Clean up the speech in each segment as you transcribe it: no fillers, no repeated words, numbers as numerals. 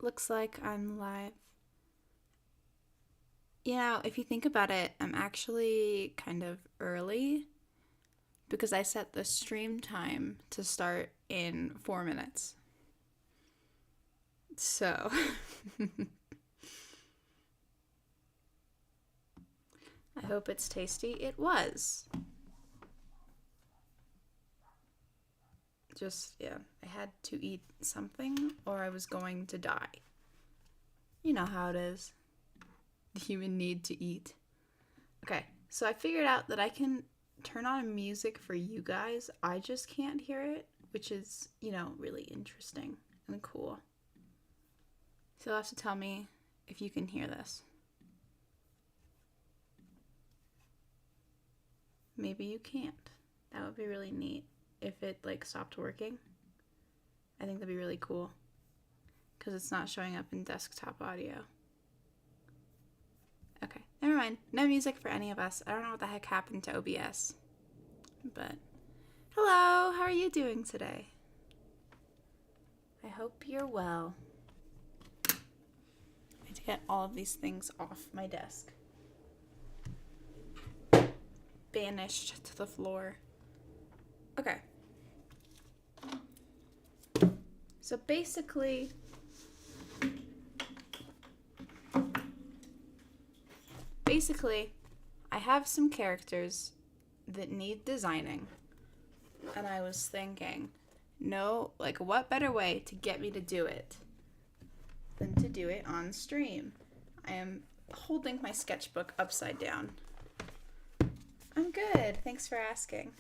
looks like I'm live. You know, if you think about it, I'm actually kind of early because I set the stream time to start in 4 minutes. So, I hope it's tasty. It was. Just, yeah, I had to eat something or I was going to die. You know how it is. The human need to eat. Okay, so I figured out that I can turn on music for you guys. I just can't hear it, which is, really interesting and cool. So you'll have to tell me if you can hear this. Maybe you can't. That would be really neat if it stopped working. I think that'd be really cool because it's not showing up in desktop audio. Okay, never mind. No music for any of us. I don't know what the heck happened to OBS. But, hello, how are you doing today? I hope you're well. I need to get all of these things off my desk. Banished to the floor. Okay. So basically, I have some characters that need designing. And I was thinking, what better way to get me to do it than to do it on stream? I am holding my sketchbook upside down. I'm good. Thanks for asking.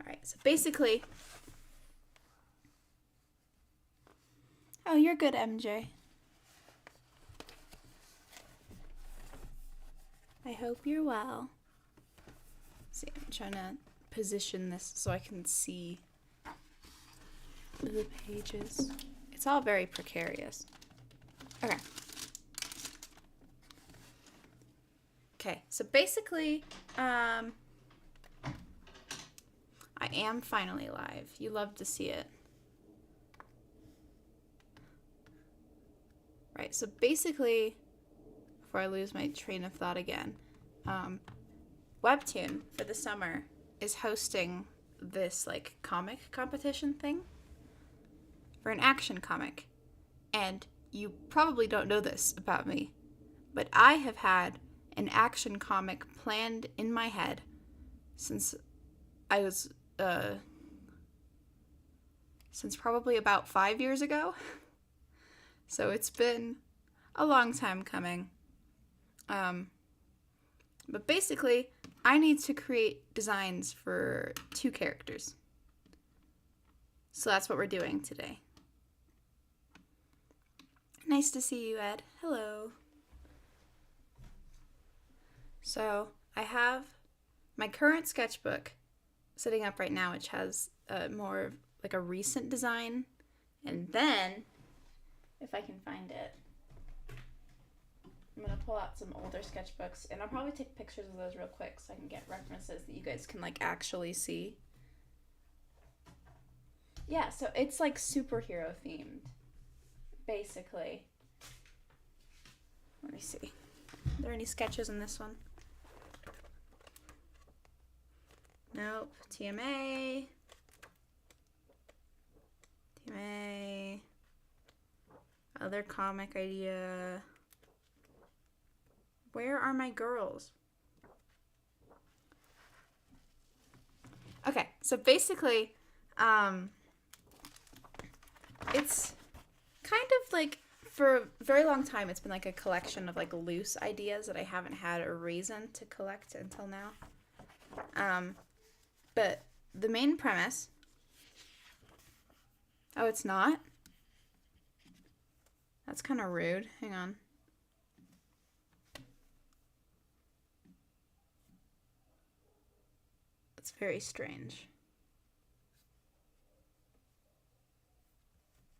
Alright, so basically... Oh, you're good, MJ. I hope you're well. See, I'm trying to position this so I can see the pages. It's all very precarious. Okay. Okay, so basically, I am finally live. You love to see it. Right, so basically, before I lose my train of thought again, Webtoon for the summer is hosting this comic competition thing for an action comic. And you probably don't know this about me, but I have had an action comic planned in my head since I was since probably about 5 years ago. So it's been a long time coming. But basically, I need to create designs for 2 characters. So that's what we're doing today. Nice to see you, Ed. Hello. So I have my current sketchbook sitting up right now, which has more of a recent design. And then, if I can find it, I'm going to pull out some older sketchbooks, and I'll probably take pictures of those real quick so I can get references that you guys can actually see. Yeah, so it's superhero themed, basically. Let me see. Are there any sketches in this one? Nope. TMA. Other comic idea. Where are my girls? Okay, so basically, it's kind of for a very long time, it's been a collection of loose ideas that I haven't had a reason to collect until now. But the main premise... Oh, it's not? That's kind of rude. Hang on. That's very strange.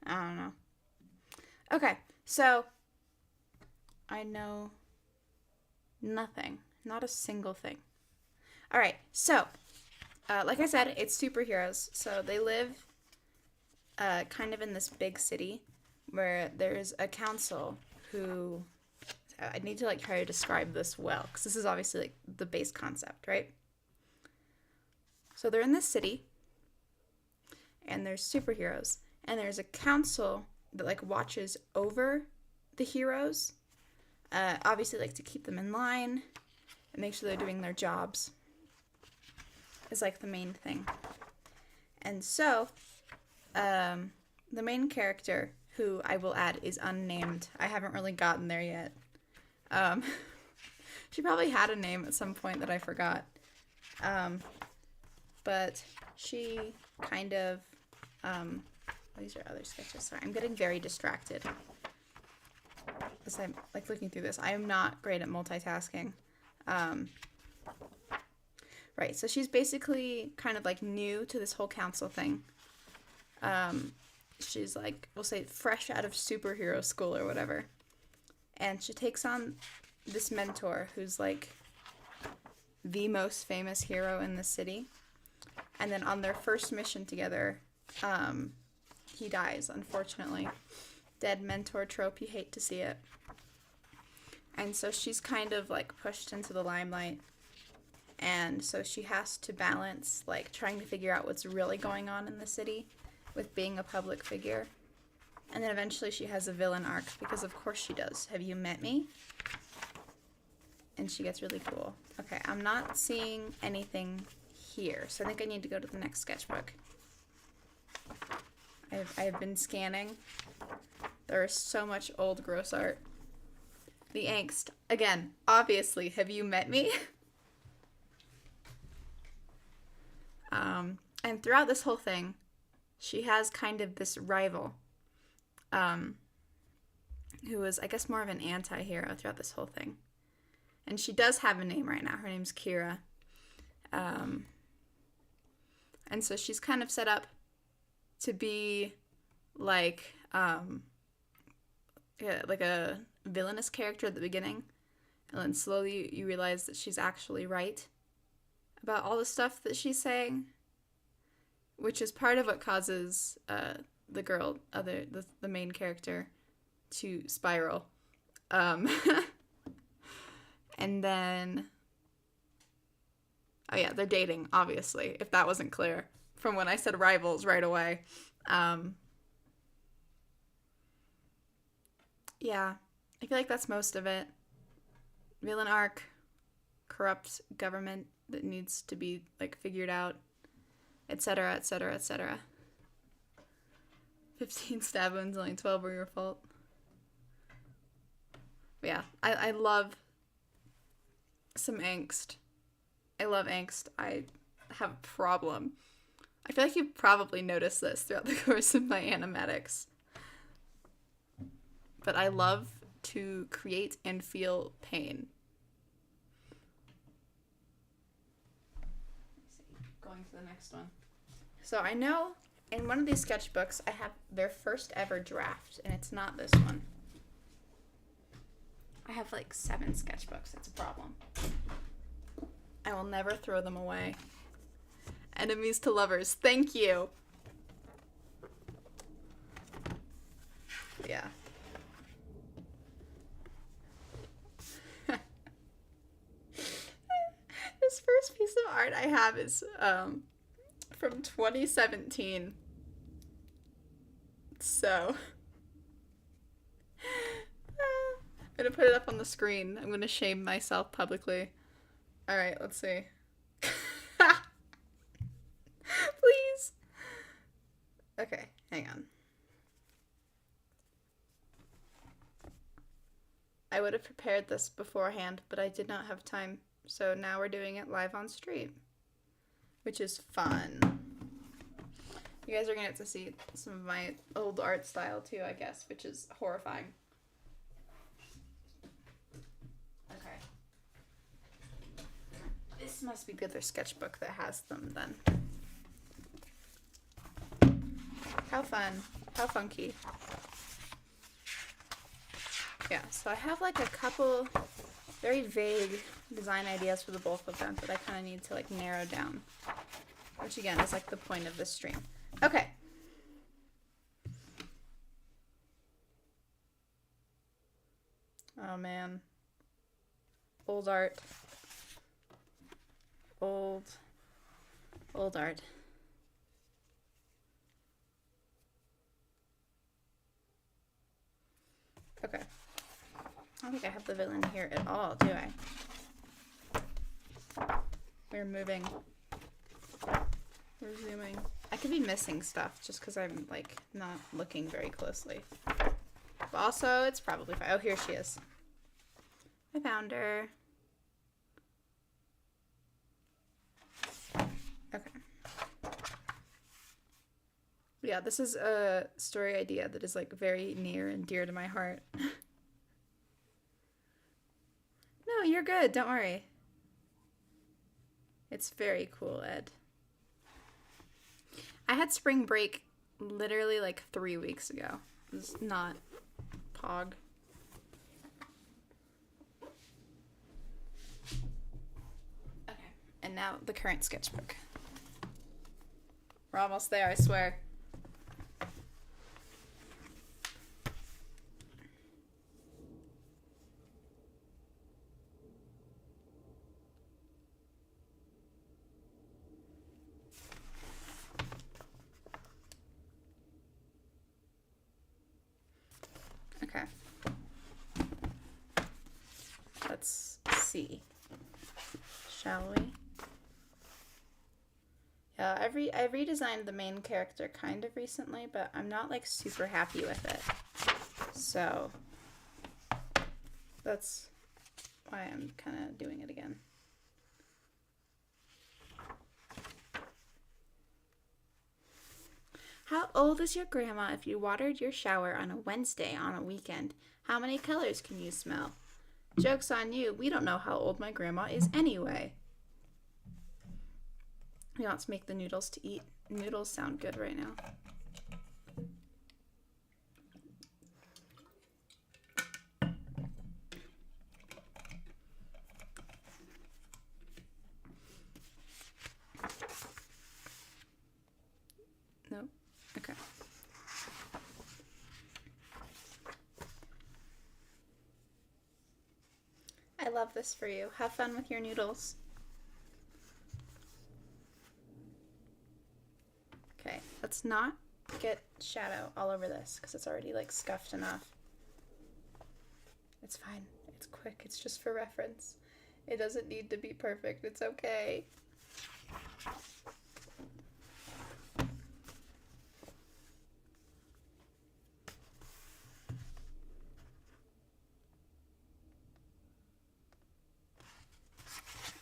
I don't know. Okay, so I know nothing. Not a single thing. Alright, so like I said, it's superheroes. So they live kind of in this big city where there's a council who, I need to like try to describe this well, because this is obviously like the base concept, right? So they're in this city, and there's superheroes, and there's a council that like watches over the heroes, obviously like to keep them in line and make sure they're doing their jobs is like the main thing. And so the main character, who I will add is unnamed, I haven't really gotten there yet. She probably had a name at some point that I forgot, but she kind of these are other sketches. Sorry, I'm getting very distracted as I'm like looking through this. I am not great at multitasking. Right, so she's basically kind of like new to this whole council thing. She's like, we'll say fresh out of superhero school or whatever. And she takes on this mentor who's like the most famous hero in the city. And then on their first mission together, he dies, unfortunately. Dead mentor trope, you hate to see it. And so she's kind of like pushed into the limelight. And so she has to balance like trying to figure out what's really going on in the city with being a public figure. And then eventually she has a villain arc, because of course she does. Have you met me? And she gets really cool. Okay, I'm not seeing anything here, so I think I need to go to the next sketchbook. I've been scanning. There is so much old gross art. The angst. Again, obviously, have you met me? And throughout this whole thing, she has kind of this rival, who is, I guess, more of an anti-hero throughout this whole thing. And she does have a name right now. Her name's Kira. And so she's kind of set up to be like a villainous character at the beginning. And then slowly you realize that she's actually right about all the stuff that she's saying, which is part of what causes the girl, the main character, to spiral. And then, oh yeah, they're dating, obviously, if that wasn't clear from when I said rivals right away. Yeah, I feel like that's most of it. Villain arc, corrupt government that needs to be like figured out, etc., etc., etc. 15 stab wounds, only 12 were your fault. But yeah, I love some angst. I love angst. I have a problem. I feel like you've probably noticed this throughout the course of my animatics. But I love to create and feel pain. Going to the next one. So I know in one of these sketchbooks I have their first ever draft, and it's not this one. I have like 7 sketchbooks. It's a problem. I will never throw them away. Enemies to lovers. Thank you. Yeah. This first piece of art I have is from 2017. So I'm gonna put it up on the screen. I'm gonna shame myself publicly. All right, let's see. Please. Okay, hang on. I would have prepared this beforehand, but I did not have time. So now we're doing it live on stream, which is fun. You guys are gonna get to see some of my old art style too, I guess, which is horrifying. Okay. This must be the other sketchbook that has them then. How fun. How funky. Yeah, so I have like a couple very vague design ideas for the both of them that I kind of need to like narrow down, which again is like the point of this stream. Okay. Oh man. Old art. Old art. Okay. I don't think I have the villain here at all, do I? We're moving. We're zooming. I could be missing stuff just because I'm, like, not looking very closely. But also, it's probably fine. Oh, here she is. I found her. Okay. Yeah, this is a story idea that is, like, very near and dear to my heart. No, you're good. Don't worry. It's very cool, Ed. I had spring break literally like 3 weeks ago. It was not pog. Okay, and now the current sketchbook. We're almost there, I swear. Okay. Let's see. Shall we? Yeah, I redesigned the main character kind of recently, but I'm not like super happy with it. So that's why I'm kind of doing it again. How old is your grandma if you watered your shower on a Wednesday on a weekend? How many colors can you smell? Joke's on you. We don't know how old my grandma is anyway. He wants to make the noodles to eat. Noodles sound good right now. Nope. Okay. I love this for you. Have fun with your noodles. Okay, let's not get shadow all over this because it's already like scuffed enough. It's fine. It's quick. It's just for reference. It doesn't need to be perfect. It's okay.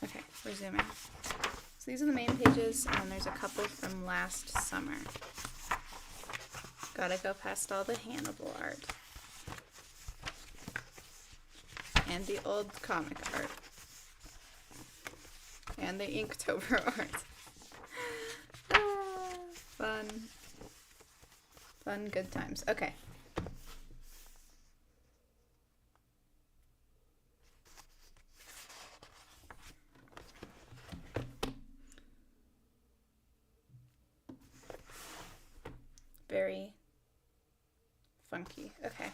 Okay, we're zooming. So these are the main pages, and there's a couple from last summer. Gotta go past all the Hannibal art. And the old comic art. And the Inktober art. Fun. Fun, good times. Okay. Very funky. Okay,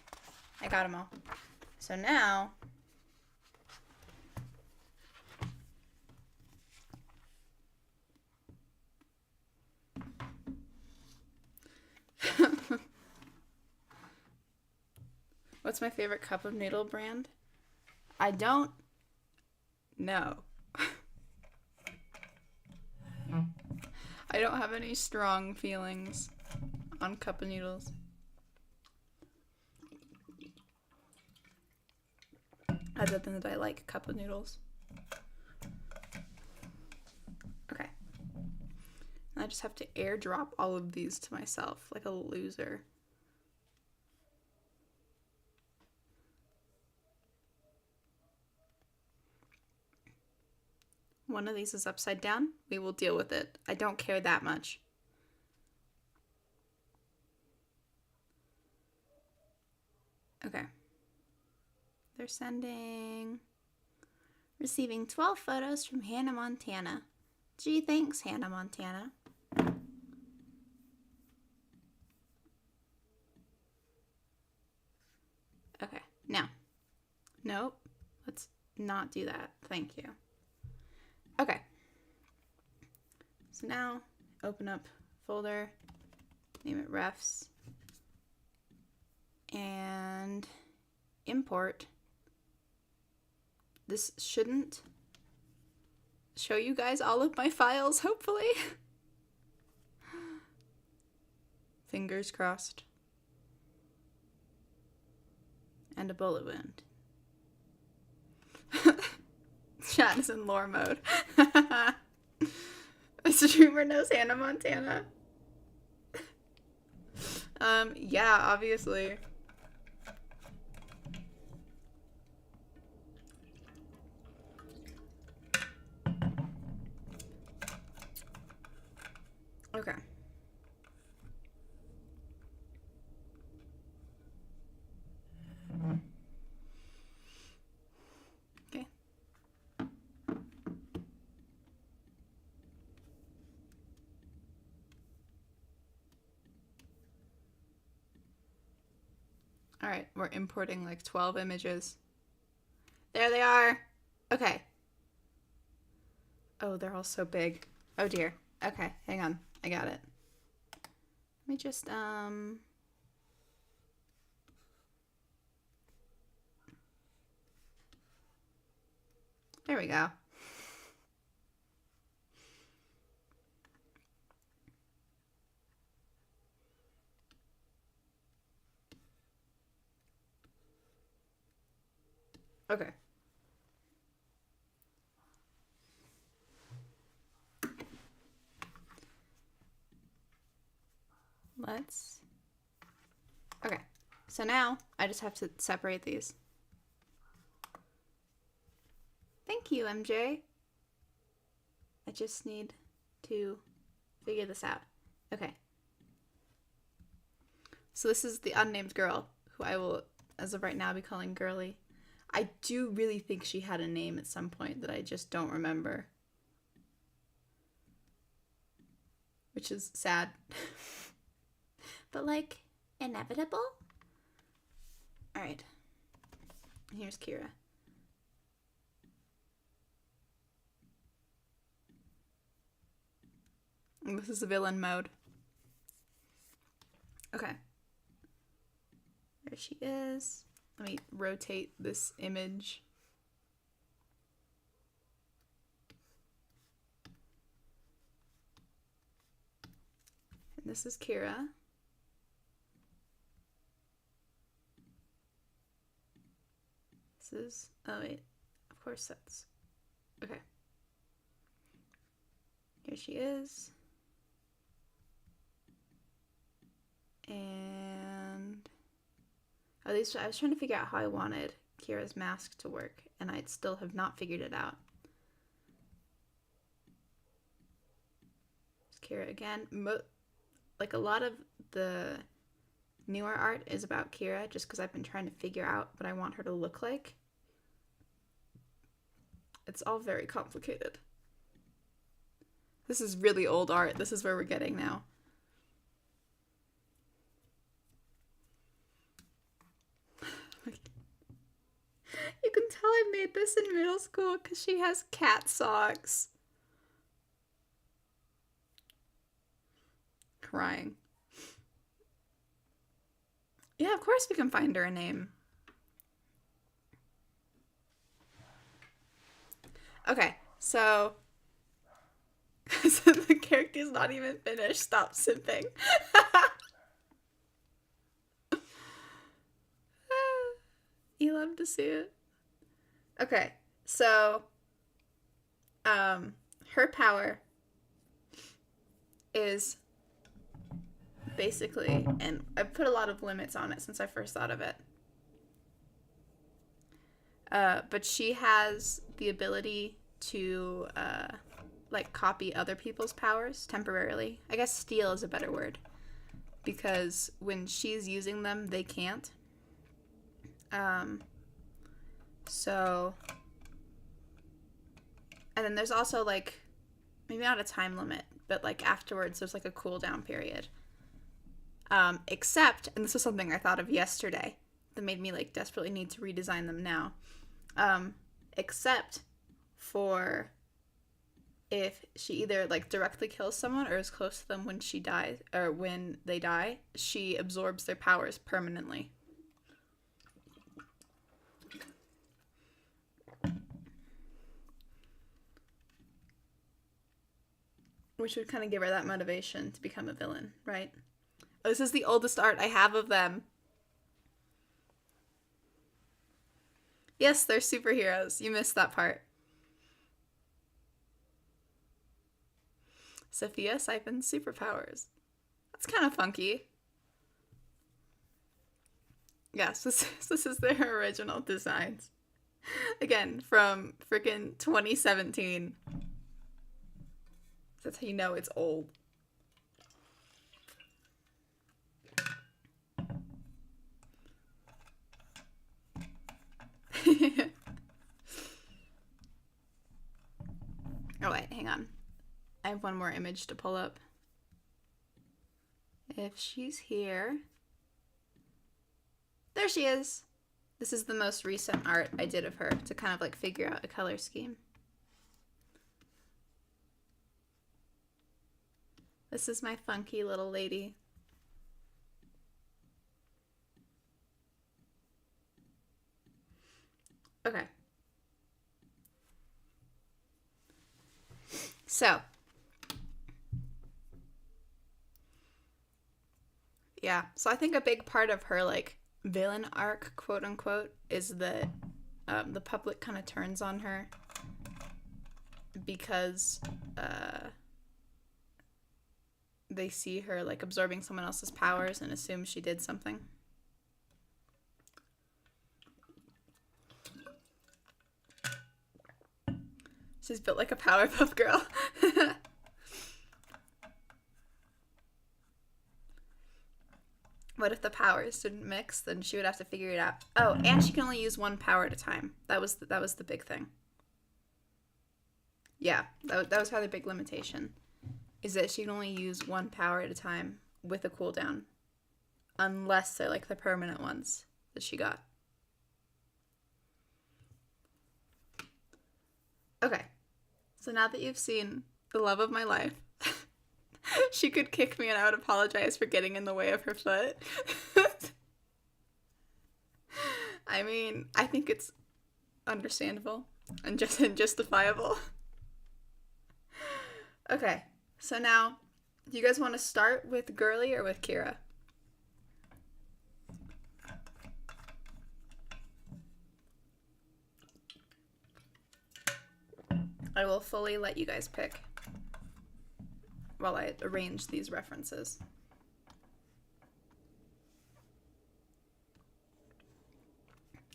I got them all. So now, what's my favorite cup of noodle brand? I don't know. I don't have any strong feelings on cup of noodles. Other than that I like cup of noodles. Okay. I just have to airdrop all of these to myself like a loser. One of these is upside down. We will deal with it. I don't care that much. Okay. They're receiving 12 photos from Hannah Montana. Gee, thanks, Hannah Montana. Okay, now, Nope. Let's not do that. Thank you. Okay. So now, open up folder, name it refs, and import. This shouldn't show you guys all of my files, hopefully. Fingers crossed. And a bullet wound. Chat is in lore mode. A streamer knows Hannah Montana. Yeah, obviously. Okay. Okay. All right, we're importing like 12 images. There they are. Okay. Oh, they're all so big. Oh dear. Okay, hang on. I got it. Let me just, there we go. Okay. Okay. So now I just have to separate these. Thank you, MJ. I just need to figure this out. Okay. So this is the unnamed girl, who I will, as of right now, be calling Girly. I do really think she had a name at some point that I just don't remember. Which is sad. But, like, inevitable? Alright. Here's Kira. And this is the villain mode. Okay. There she is. Let me rotate this image. And this is Kira. This is, oh wait, of course that's, okay. Here she is. And at least I was trying to figure out how I wanted Kira's mask to work, and I still have not figured it out. It's Kira again. Like a lot of the newer art is about Kira, just because I've been trying to figure out what I want her to look like. It's all very complicated. This is really old art. This is where we're getting now. You can tell I made this in middle school because she has cat socks. Crying. Yeah, of course we can find her a name. Okay, so the character's not even finished. Stop simping. You love to see it. Okay, so her power is basically, and I've put a lot of limits on it since I first thought of it. But she has the ability to like copy other people's powers temporarily. I guess steal is a better word, because when she's using them, they can't. So, and then there's also like, maybe not a time limit, but like afterwards there's like a cooldown period. Except, and this was something I thought of yesterday, that made me like desperately need to redesign them now. Except for if she either like directly kills someone or is close to them when she dies, or when they die, she absorbs their powers permanently. Which would kind of give her that motivation to become a villain, right? Oh, this is the oldest art I have of them. Yes, they're superheroes. You missed that part. Sophia Siphon's superpowers. That's kind of funky. Yes, this is their original designs. Again, from freaking 2017. That's how you know it's old. Oh wait, hang on. I have one more image to pull up. If she's here. There she is. This is the most recent art I did of her to kind of like figure out a color scheme. This is my funky little lady. Okay. So. Yeah, so I think a big part of her like villain arc, quote unquote, is that the public kind of turns on her because they see her like absorbing someone else's powers and assume she did something. She's built like a Powerpuff Girl. What if the powers didn't mix? Then she would have to figure it out. Oh, and she can only use one power at a time. That was the big thing. Yeah, that was probably the big limitation. Is that she can only use one power at a time with a cooldown. Unless they're like the permanent ones that she got. Okay. So now that you've seen the love of my life, she could kick me and I would apologize for getting in the way of her foot. I mean, I think it's understandable and justifiable. Okay, so now, do you guys want to start with Girly or with Kira? I will fully let you guys pick while I arrange these references.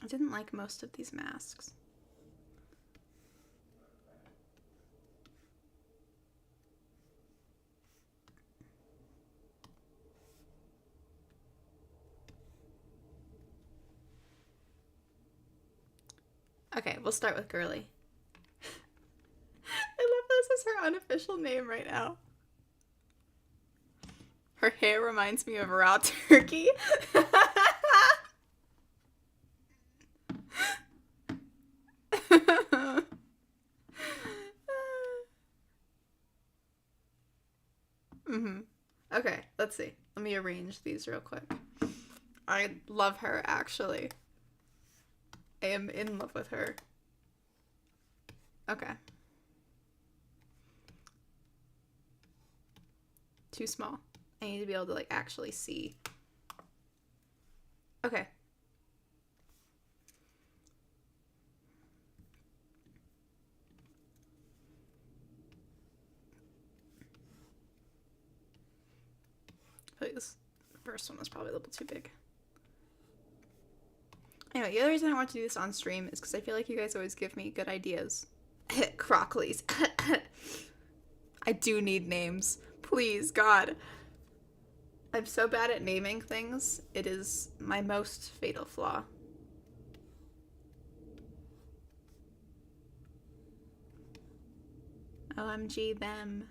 I didn't like most of these masks. Okay, we'll start with Girly. I love this as her unofficial name right now. Her hair reminds me of raw turkey. Okay, let's see. Let me arrange these real quick. I love her, actually. I am in love with her. Okay. Too small. I need to be able to, like, actually see. Okay. Please. The first one was probably a little too big. Anyway, the other reason I want to do this on stream is because I feel like you guys always give me good ideas. Crockleys. I do need names. Please, God. I'm so bad at naming things. It is my most fatal flaw. OMG them.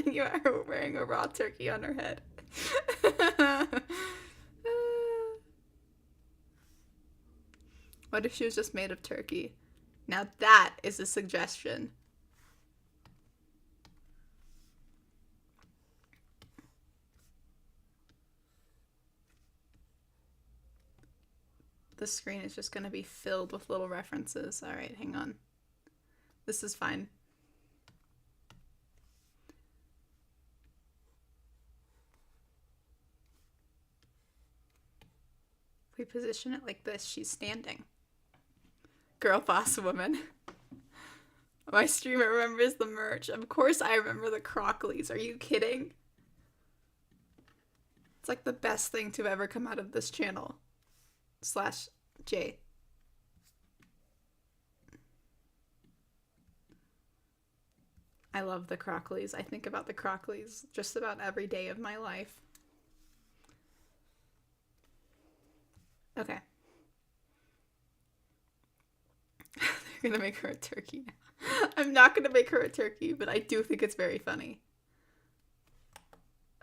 You are wearing a raw turkey on her head. What if she was just made of turkey? Now that is a suggestion. The screen is just going to be filled with little references. All right, hang on. This is fine. If we position it like this, she's standing. Girl boss woman. My streamer remembers the merch. Of course I remember the Crockleys. Are you kidding? It's like the best thing to ever come out of this channel. /J. I love the Crockleys. I think about the Crockleys just about every day of my life. Okay. They're gonna make her a turkey now. I'm not gonna make her a turkey, but I do think it's very funny.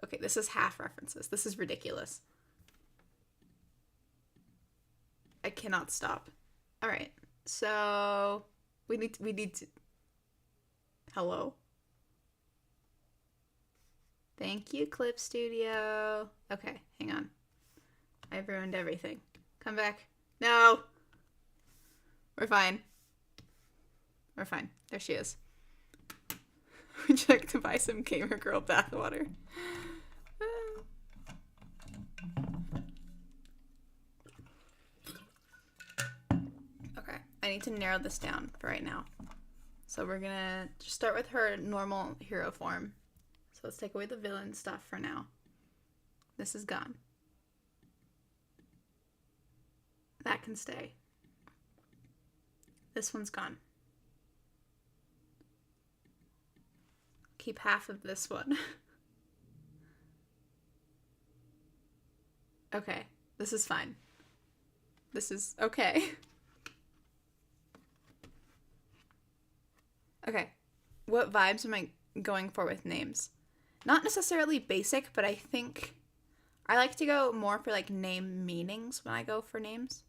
Okay, this is half references. This is ridiculous. I cannot stop. All right, so we need to. Hello. Thank you, Clip Studio. Okay, hang on. I've ruined everything. Come back. No. We're fine. We're fine. There she is. Would you like to buy some Gamer Girl bathwater? Okay, I need to narrow this down for right now. So we're gonna just start with her normal hero form. So let's take away the villain stuff for now. This is gone. That can stay. This one's gone. Keep half of this one. Okay, this is fine. This is okay. Okay, what vibes am I going for with names? Not necessarily basic, but I think I like to go more for like name meanings when I go for names.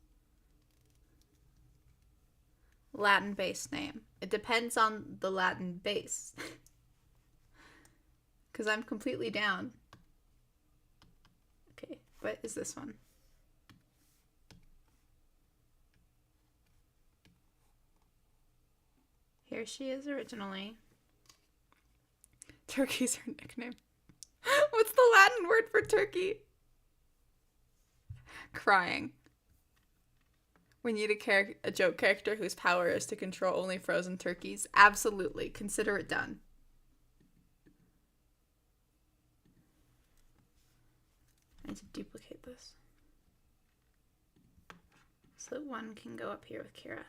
Latin based name. It depends on the Latin base. Because I'm completely down. Okay, what is this one? Here she is originally. Turkey's her nickname. What's the Latin word for turkey? Crying. We need a joke character whose power is to control only frozen turkeys. Absolutely. Consider it done. I need to duplicate this. So that one can go up here with Kira.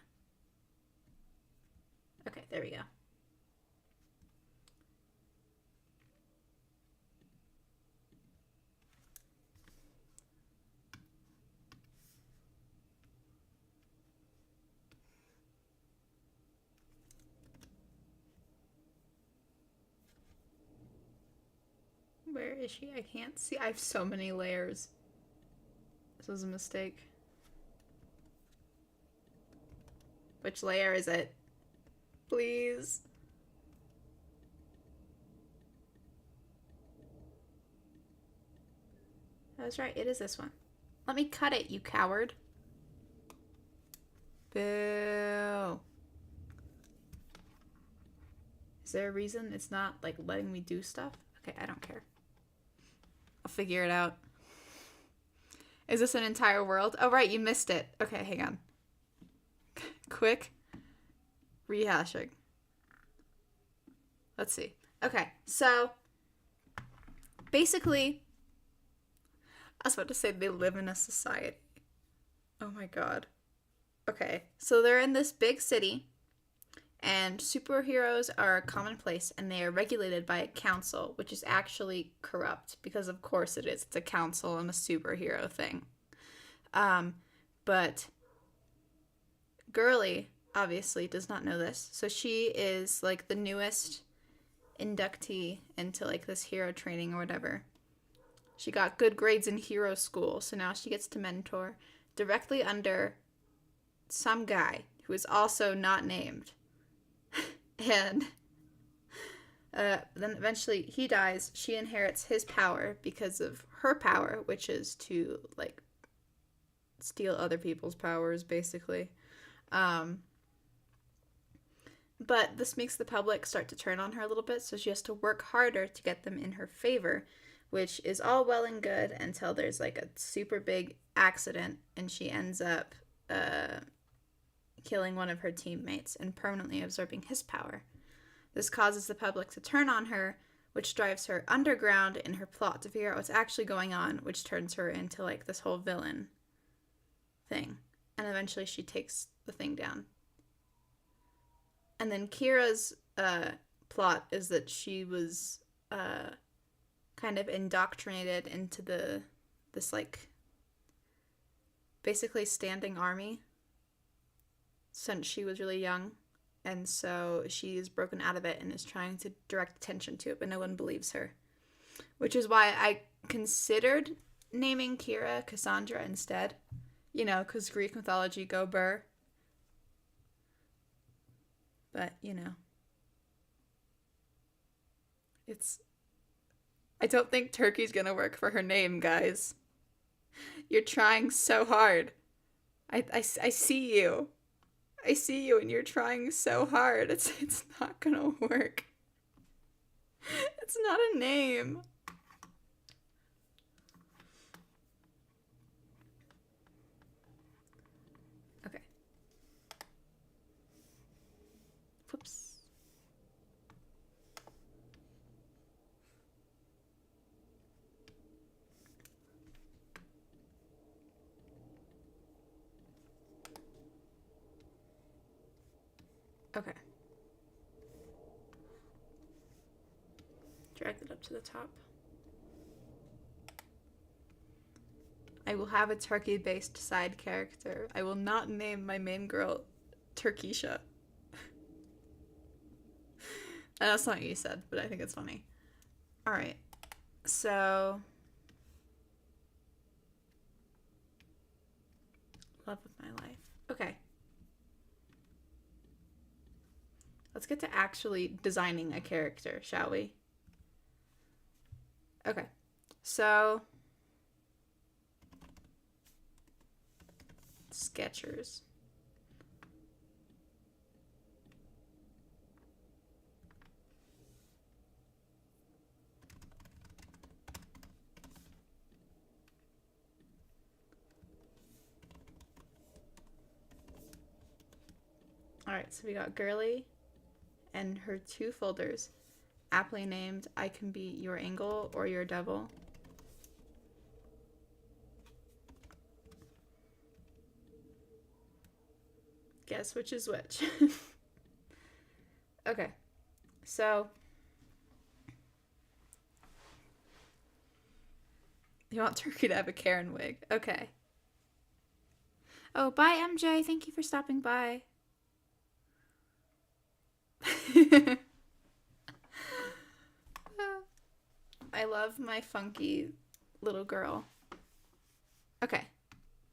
Okay, there we go. Where is she? I can't see. I have so many layers. This was a mistake. Which layer is it? Please. I was right. It is this one. Let me cut it, you coward. Boo. Is there a reason it's not, like, letting me do stuff? Okay, I don't care. I'll figure it out. Is this an entire world? Oh, right, you missed it. Okay, hang on. Quick rehashing. Let's see. Okay, so basically, I was about to say they live in a society. Oh my god. Okay, so they're in this big city, and superheroes are commonplace, and they are regulated by a council, which is actually corrupt, because of course it is. It's a council and a superhero thing. But Girly obviously does not know this, so she is like the newest inductee into like this hero training or whatever. She got good grades in hero school, so now she gets to mentor directly under some guy who is also not named. And then eventually he dies. She inherits his power because of her power, which is to, like, steal other people's powers, basically. But this makes the public start to turn on her a little bit, so she has to work harder to get them in her favor, which is all well and good until there's, like, a super big accident and she ends up killing one of her teammates and permanently absorbing his power. This causes the public to turn on her, which drives her underground in her plot to figure out what's actually going on, which turns her into, like, this whole villain thing. And eventually she takes the thing down. And then Kira's plot is that she was kind of indoctrinated into this, like, basically standing army since she was really young. And so she's broken out of it and is trying to direct attention to it, but no one believes her. Which is why I considered naming Kira Cassandra instead. You know, because Greek mythology, go burr. But, you know. I don't think Turkey's gonna work for her name, guys. You're trying so hard. I see you. I see you and you're trying so hard. It's not gonna work. It's not a name. Okay. Whoops. Okay. Drag it up to the top. I will have a turkey-based side character. I will not name my main girl Turkisha. That's not what you said, but I think it's funny. Alright. So... love of my life. Okay. Let's get to actually designing a character, shall we? Okay. So... Skechers. Alright, so we got Girly and her 2 folders, aptly named I Can Be Your Angel or Your Devil. Guess which is which. Okay, so you want Turkey to have a Karen wig. Okay. Oh, bye, MJ. Thank you for stopping by. I love my funky little girl. Okay,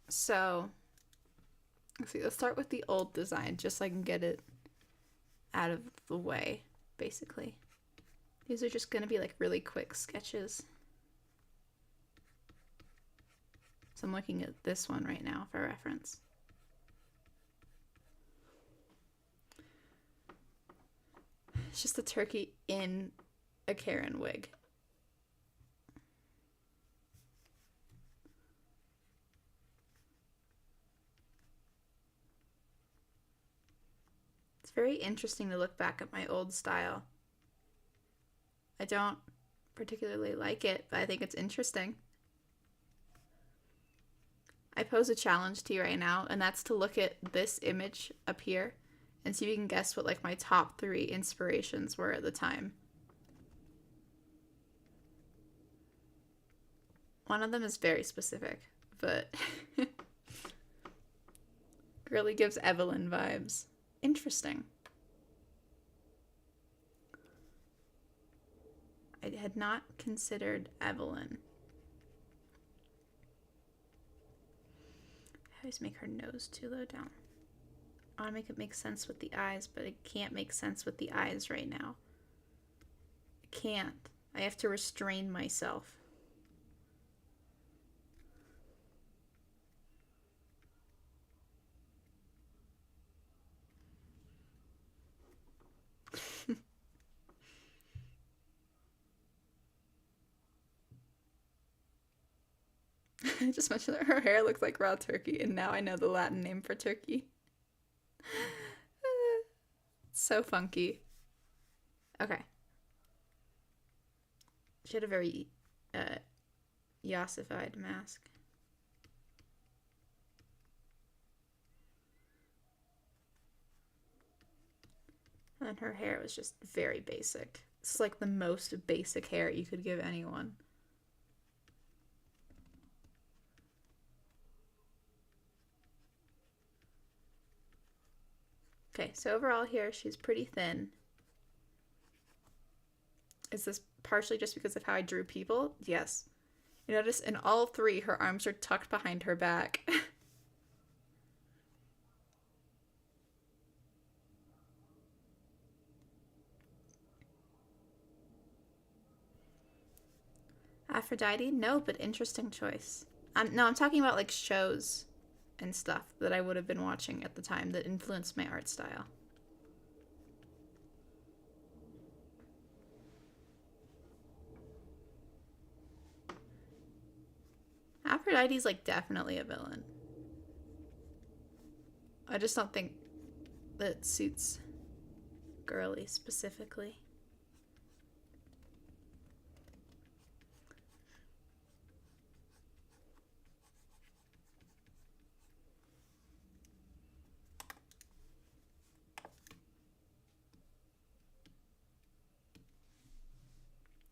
so let's see. Let's start with the old design, just so I can get it out of the way, basically. These are just gonna be like really quick sketches. So I'm looking at this one right now for reference. It's just a turkey in a Karen wig. It's very interesting to look back at my old style. I don't particularly like it, but I think it's interesting. I pose a challenge to you right now, and that's to look at this image up here and see if you can guess what, like, my top 3 inspirations were at the time. One of them is very specific, but really gives Evelyn vibes. Interesting. I had not considered Evelyn. I just make her nose too low down. I want to make it make sense with the eyes, but it can't make sense with the eyes right now. I can't. I have to restrain myself. I just mentioned that her hair looks like raw turkey, and now I know the Latin name for turkey. So funky. Okay. She had a very yassified mask. And her hair was just very basic. It's like the most basic hair you could give anyone. Okay, so overall here, she's pretty thin. Is this partially just because of how I drew people? Yes. You notice in all three, her arms are tucked behind her back. Aphrodite? No, but interesting choice. No, I'm talking about like shows and stuff that I would have been watching at the time that influenced my art style. Aphrodite's like definitely a villain. I just don't think that suits girly specifically.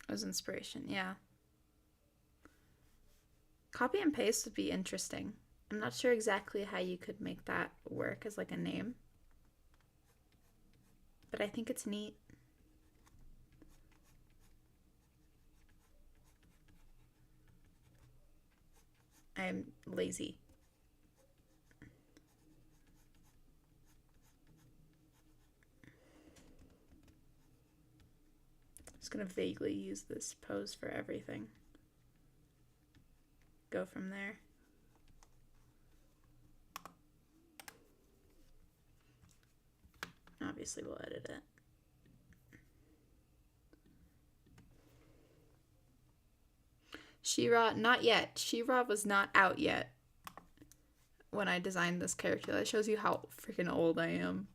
As inspiration, yeah. Copy and paste would be interesting. I'm not sure exactly how you could make that work as like a name. But I think it's neat. I'm lazy. I'm just gonna vaguely use this pose for everything. Go from there. Obviously, we'll edit it. She-Ra, not yet. She-Ra was not out yet when I designed this character. That shows you how freaking old I am.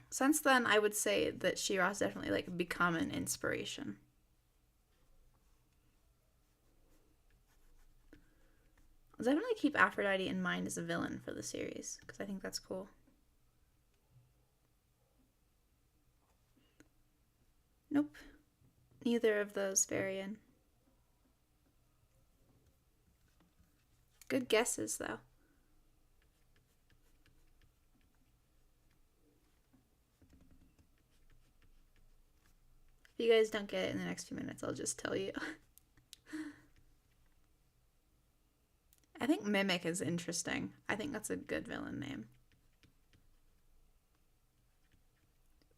Since then, I would say that She-Ra's definitely like become an inspiration. I'll definitely keep Aphrodite in mind as a villain for the series, because I think that's cool. Nope. Neither of those Varian. Good guesses, though. If you guys don't get it in the next few minutes, I'll just tell you. I think Mimic is interesting. I think that's a good villain name.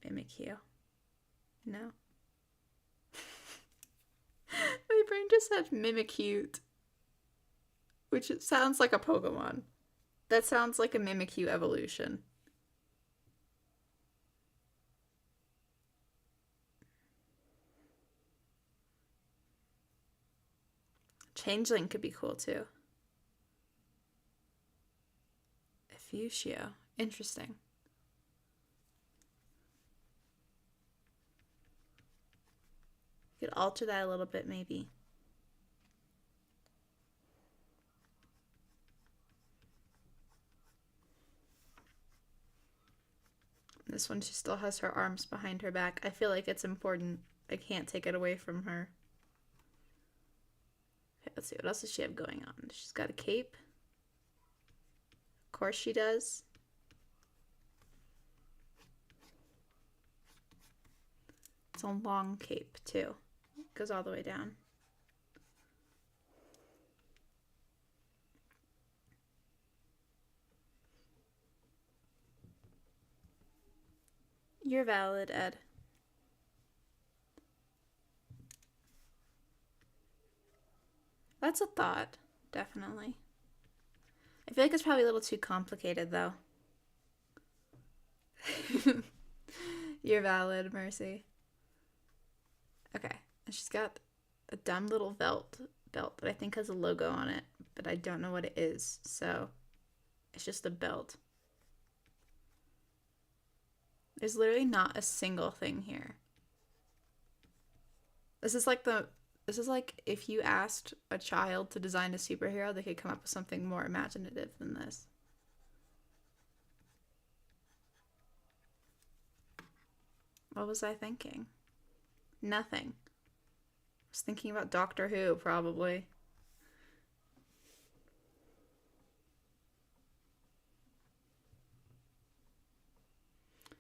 Mimikyu. No. My brain just said Mimikyu, which it sounds like a Pokemon. That sounds like a Mimikyu evolution. Changeling could be cool too. Effusio. Interesting. You could alter that a little bit, maybe. This one, she still has her arms behind her back. I feel like it's important. I can't take it away from her. Okay, let's see. What else does she have going on? She's got a cape. Of course she does. It's a long cape, too. It goes all the way down. You're valid, Ed. That's a thought, definitely. I feel like it's probably a little too complicated, though. You're valid, Mercy. Okay, and she's got a dumb little belt that I think has a logo on it, but I don't know what it is, so it's just a belt. There's literally not a single thing here. This is like if you asked a child to design a superhero, they could come up with something more imaginative than this. What was I thinking? Nothing. I was thinking about Doctor Who, probably.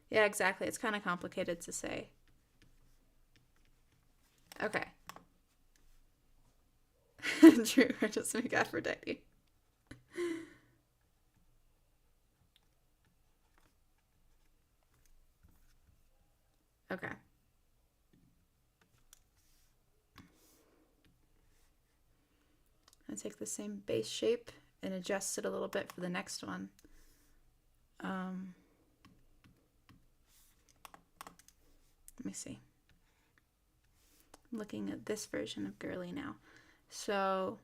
Yeah, exactly. It's kind of complicated to say. Okay. True, I just make Aphrodite. Okay. I take the same base shape and adjust it a little bit for the next one. Let me see. I'm looking at this version of Girly now. So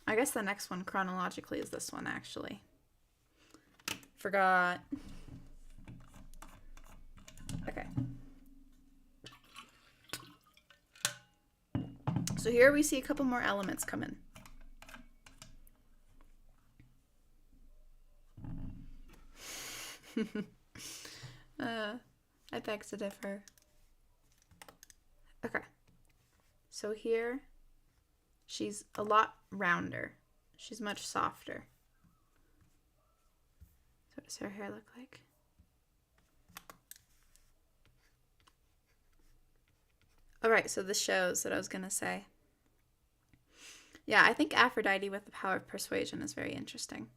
I guess the next one chronologically is this one, actually. Forgot. Okay. So here we see a couple more elements come in. I beg to differ. Okay. So here, she's a lot rounder. She's much softer. So what does her hair look like? Alright, so this shows what I was gonna say. Yeah, I think Aphrodite with the power of persuasion is very interesting.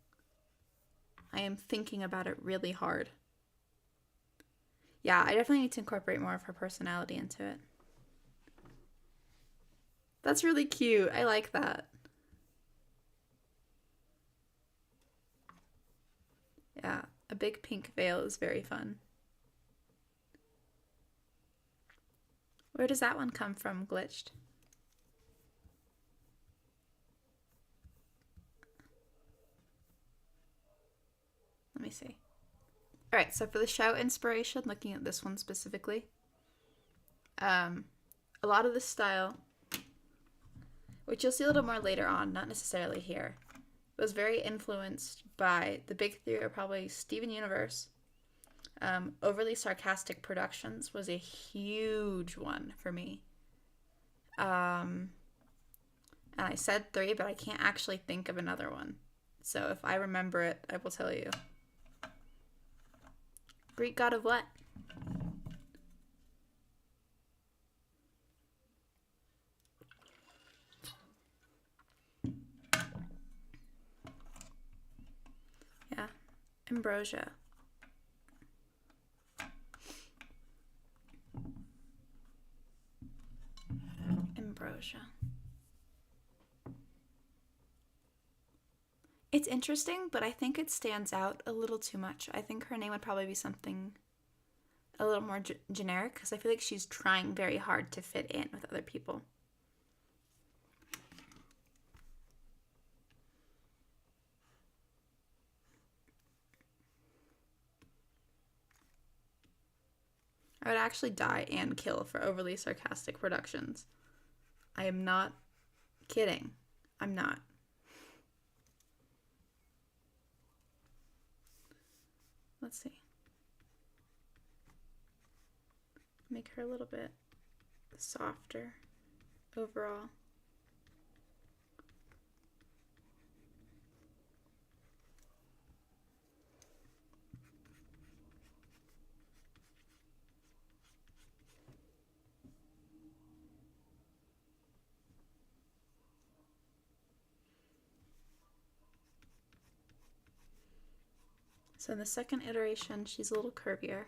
I am thinking about it really hard. Yeah, I definitely need to incorporate more of her personality into it. That's really cute. I like that. Yeah, a big pink veil is very fun. Where does that one come from, Glitched? Let me see. Alright, so for the show inspiration, looking at this one specifically, a lot of this style, which you'll see a little more later on, not necessarily here, was very influenced by the big three are probably Steven Universe. Overly Sarcastic Productions was a huge one for me. And I said 3, but I can't actually think of another one. So if I remember it, I will tell you. Greek god of what? Yeah, Ambrosia. Ambrosia. It's interesting, but I think it stands out a little too much. I think her name would probably be something a little more generic because I feel like she's trying very hard to fit in with other people. I would actually die and kill for Overly Sarcastic Productions. I am not kidding. I'm not. Let's see. Make her a little bit softer overall. So in the second iteration, she's a little curvier.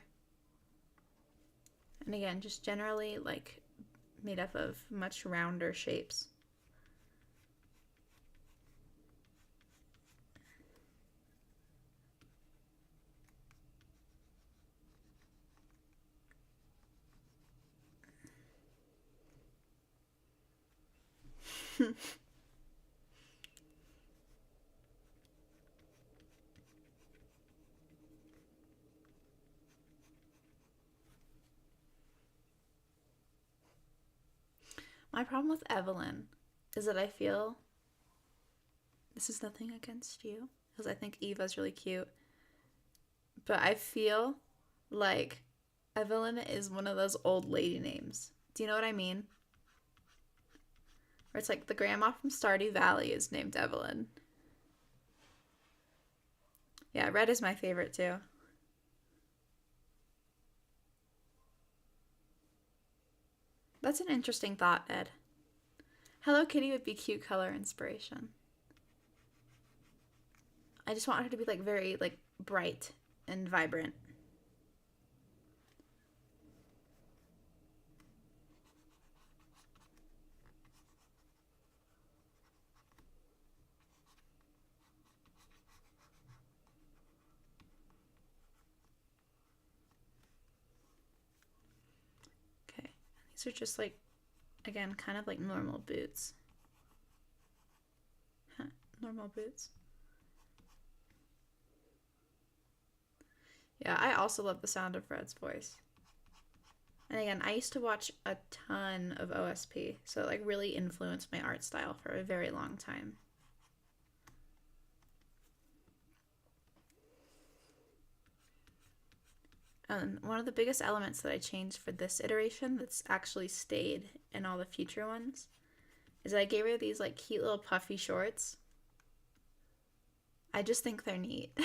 And again, just generally like made up of much rounder shapes. My problem with Evelyn is that I feel, this is nothing against you, because I think Eva's really cute, but I feel like Evelyn is one of those old lady names. Do you know what I mean? Where it's like the grandma from Stardew Valley is named Evelyn. Yeah, red is my favorite too. That's an interesting thought, Ed. Hello Kitty would be cute color inspiration. I just want her to be like very like bright and vibrant. Okay, these are just like, again, kind of like normal boots. Huh, normal boots. Yeah, I also love the sound of Red's voice. And again, I used to watch a ton of OSP, so it like really influenced my art style for a very long time. One of the biggest elements that I changed for this iteration that's actually stayed in all the future ones is I gave her these like cute little puffy shorts. I just think they're neat.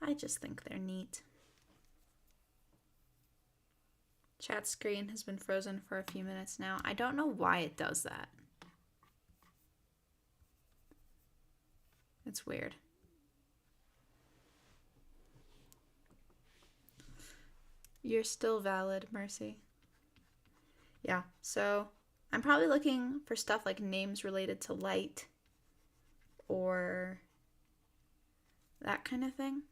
I just think they're neat. Chat screen has been frozen for a few minutes now. I don't know why it does that. It's weird. You're still valid, Mercy. Yeah, so I'm probably looking for stuff like names related to light or that kind of thing.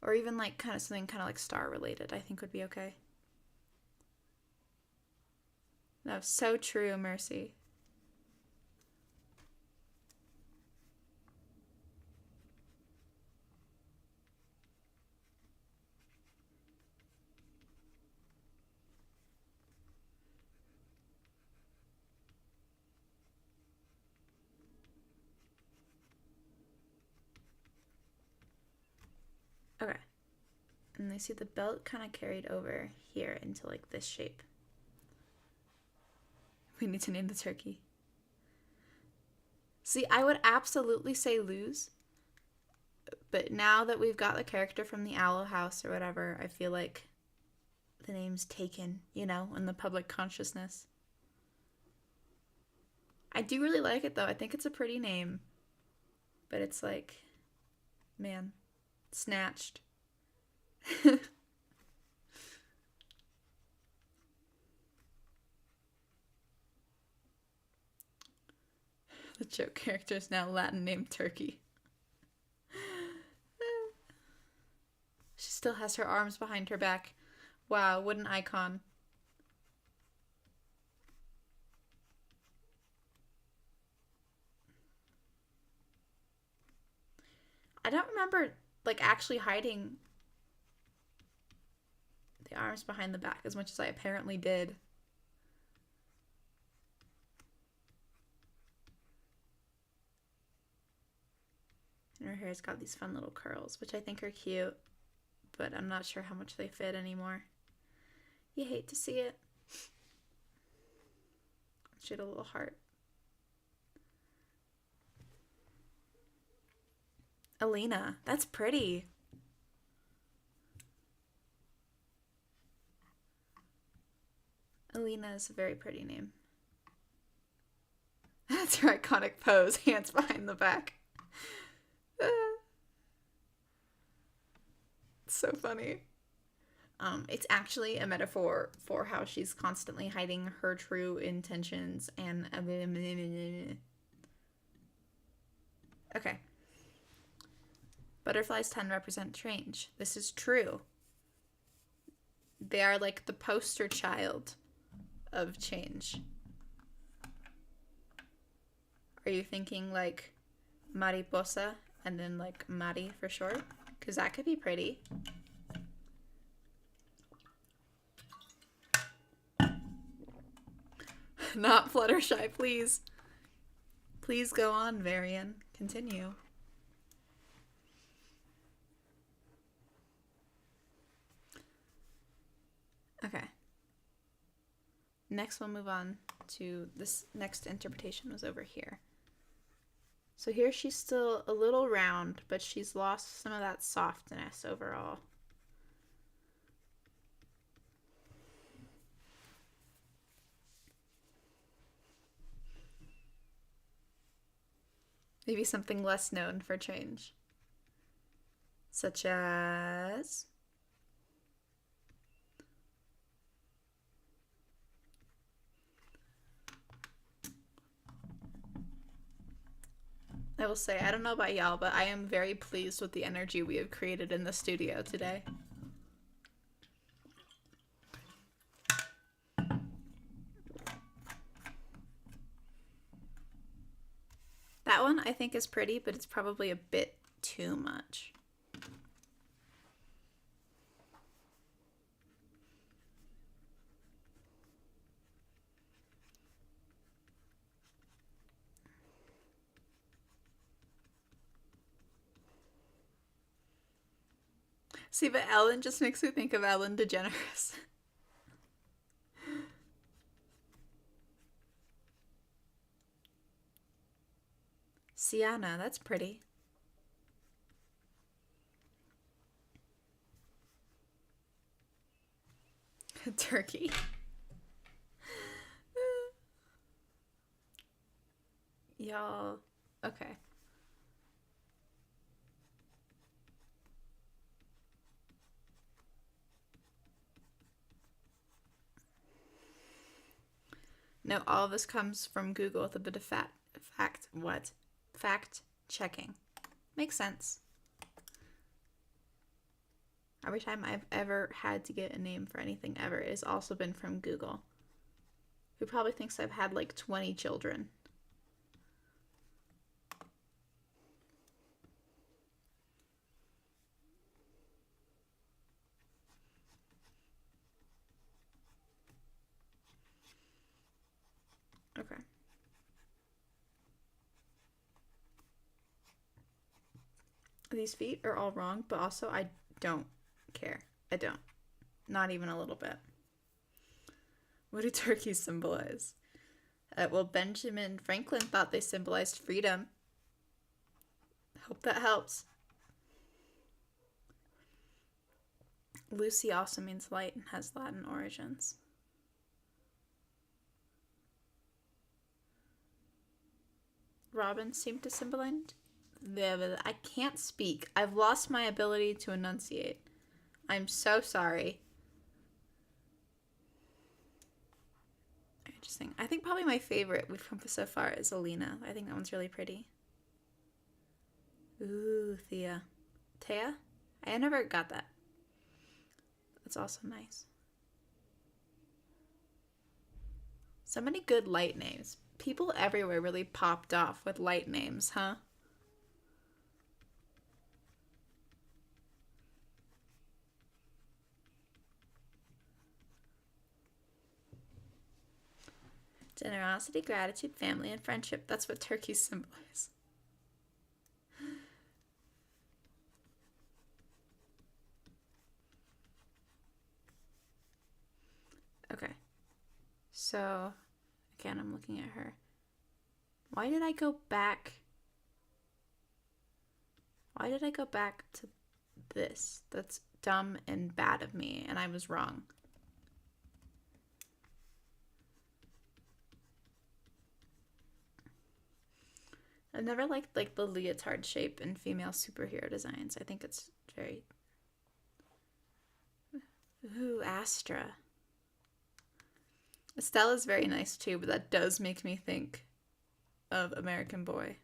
Or even like kind of something kind of like star related, I think would be okay. No, so true, Mercy. Okay. And I see the belt kind of carried over here into like this shape. We need to name the turkey. See, I would absolutely say Luz. But now that we've got the character from the Owl House or whatever, I feel like the name's taken, you know, in the public consciousness. I do really like it though. I think it's a pretty name. But it's like, man, snatched. The joke character is now Latin named Turkey. She still has her arms behind her back. Wow, what an icon. I don't remember like actually hiding the arms behind the back as much as I apparently did. And her hair's got these fun little curls, which I think are cute, but I'm not sure how much they fit anymore. You hate to see it. She had a little heart. Alina, that's pretty. Alina is a very pretty name. That's her iconic pose, hands behind the back. It's so funny. It's actually a metaphor for how she's constantly hiding her true intentions and... Okay. Butterflies tend to represent change. This is true. They are like the poster child of change. Are you thinking like mariposa and then like Mari for short? Because that could be pretty. Not Fluttershy, please. Please go on, Varian. Continue. Okay. Next we'll move on to this next interpretation was over here. So here she's still a little round, but she's lost some of that softness overall. Maybe something less known for change. Such as... I will say, I don't know about y'all, but I am very pleased with the energy we have created in the studio today. That one I think is pretty, but it's probably a bit too much. See, but Ellen just makes me think of Ellen DeGeneres. Sienna, that's pretty. Turkey. Y'all. Okay. No, all of this comes from Google with a bit of fact checking. Makes sense. Every time I've ever had to get a name for anything ever, it has also been from Google. Who probably thinks I've had like 20 children. Okay. These feet are all wrong, but also I don't care. I don't. Not even a little bit. What do turkeys symbolize? Well, Benjamin Franklin thought they symbolized freedom. Hope that helps. Lucy also means light and has Latin origins. Robins seem to symbolize... I can't speak. I've lost my ability to enunciate. I'm so sorry. Interesting. I think probably my favorite we've come so far is Alina. I think that one's really pretty. Ooh, Thea. Thea? I never got that. That's also nice. So many good light names. People everywhere really popped off with light names, huh? Generosity, gratitude, family, and friendship. That's what turkeys symbolize. Okay. So, again, I'm looking at her. Why did I go back? Why did I go back to this? That's dumb and bad of me, and I was wrong. I've never liked like the leotard shape in female superhero designs. I think it's very... Ooh, Astra. Estelle is very nice too, but that does make me think of American Boy.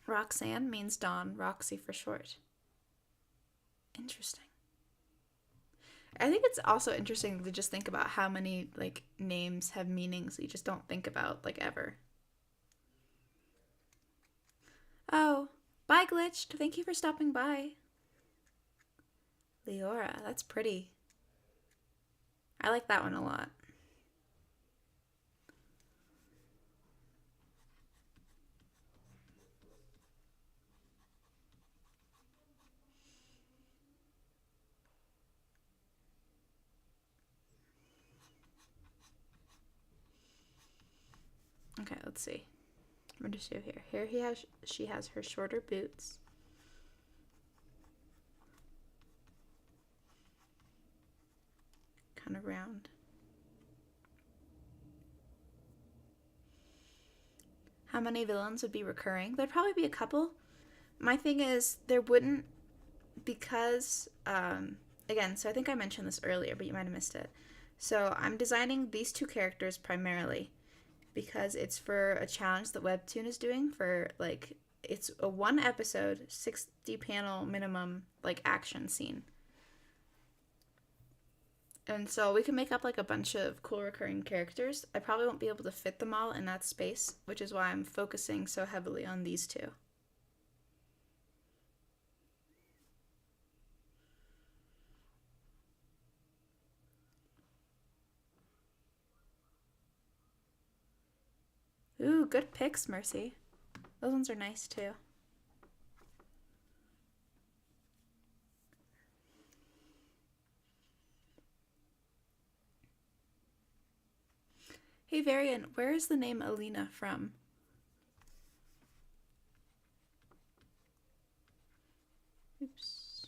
Roxanne means dawn, Roxy for short. Interesting. I think it's also interesting to just think about how many like names have meanings that you just don't think about like ever. Oh, bye Glitched. Thank you for stopping by. Leora, that's pretty. I like that one a lot. Okay, let's see. What does she have here? She has her shorter boots. Kind of round. How many villains would be recurring? There'd probably be a couple. My thing is, there wouldn't, because, again, so I think I mentioned this earlier, but you might have missed it. So I'm designing these two characters primarily because it's for a challenge that Webtoon is doing for, like, it's a 1 episode, 60 panel minimum, like, action scene. And so we can make up like a bunch of cool recurring characters. I probably won't be able to fit them all in that space, which is why I'm focusing so heavily on these two. Ooh, good picks, Mercy. Those ones are nice too. Hey Varian, where is the name Alina from? Oops.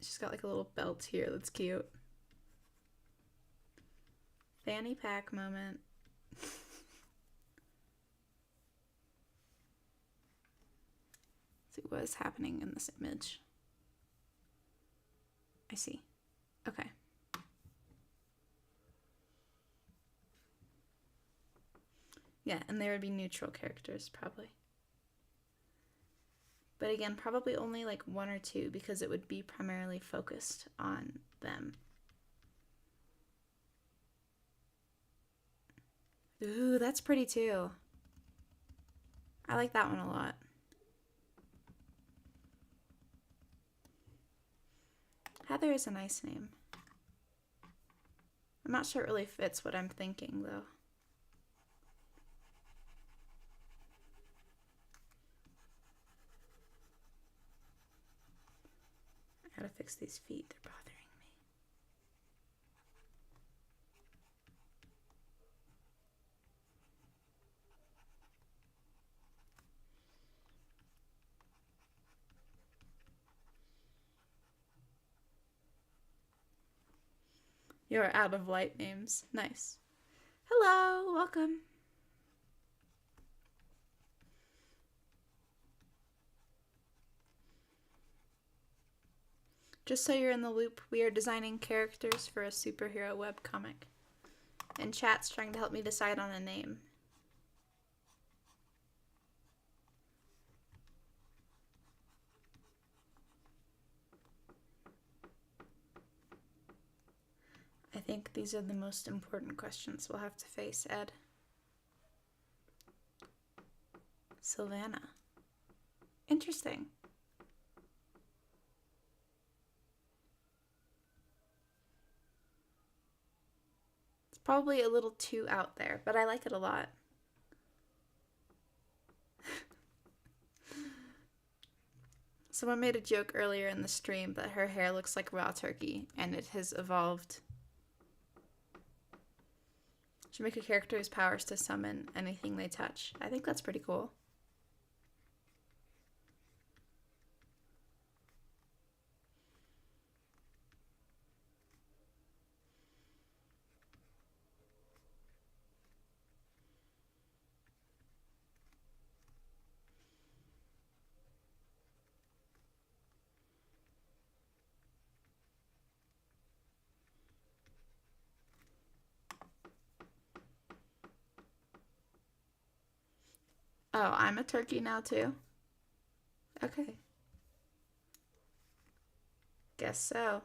She's got like a little belt here. That's cute. Fanny pack moment. See what is happening in this image. I see. Okay. Yeah, and they would be neutral characters, probably. But again, probably only like 1 or 2 because it would be primarily focused on them. Ooh, that's pretty too. I like that one a lot. Heather is a nice name. I'm not sure it really fits what I'm thinking, though. I gotta fix these feet. They're bothering me. You're out of light names. Nice. Hello, welcome. Just so you're in the loop, we are designing characters for a superhero webcomic. And chat's trying to help me decide on a name. I think these are the most important questions we'll have to face, Ed. Sylvana. Interesting. It's probably a little too out there, but I like it a lot. Someone made a joke earlier in the stream that her hair looks like raw turkey, and it has evolved. Should make a character's powers to summon anything they touch. I think that's pretty cool. Oh, I'm a turkey now too? Okay. Guess so.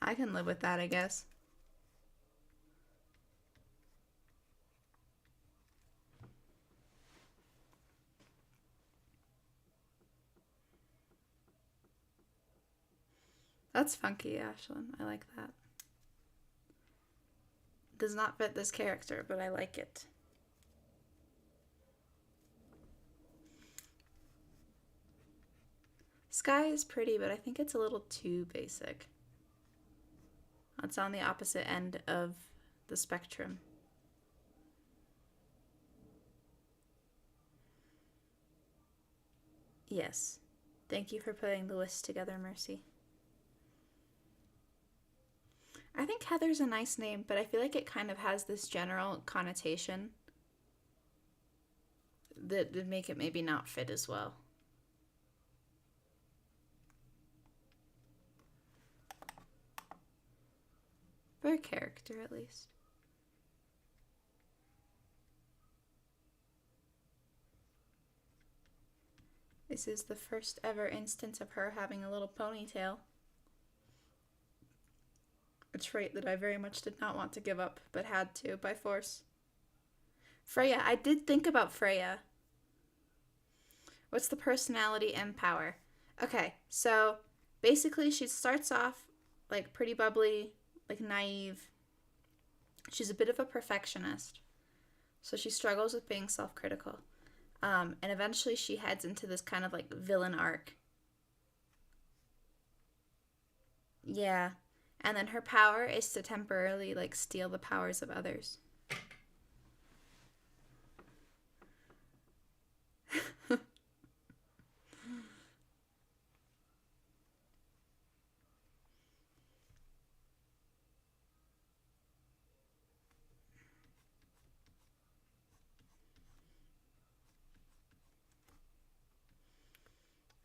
I can live with that, I guess. That's funky, Ashlyn. I like that. Does not fit this character, but I like it. Sky is pretty, but I think it's a little too basic. It's on the opposite end of the spectrum. Yes. Thank you for putting the list together, Mercy. I think Heather's a nice name, but I feel like it kind of has this general connotation that would make it maybe not fit as well. For a character, at least. This is the first ever instance of her having a little ponytail. A trait that I very much did not want to give up, but had to by force. Freya. I did think about Freya. What's the personality and power? Okay, so basically she starts off like pretty bubbly, like naive. She's a bit of a perfectionist. So she struggles with being self-critical. And eventually she heads into this kind of like villain arc. Yeah. And then her power is to temporarily like steal the powers of others.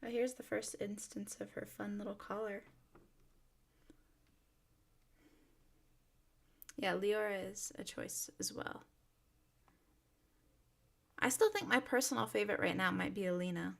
Oh, here's the first instance of her fun little collar. Yeah, Leora is a choice as well. I still think my personal favorite right now might be Alina.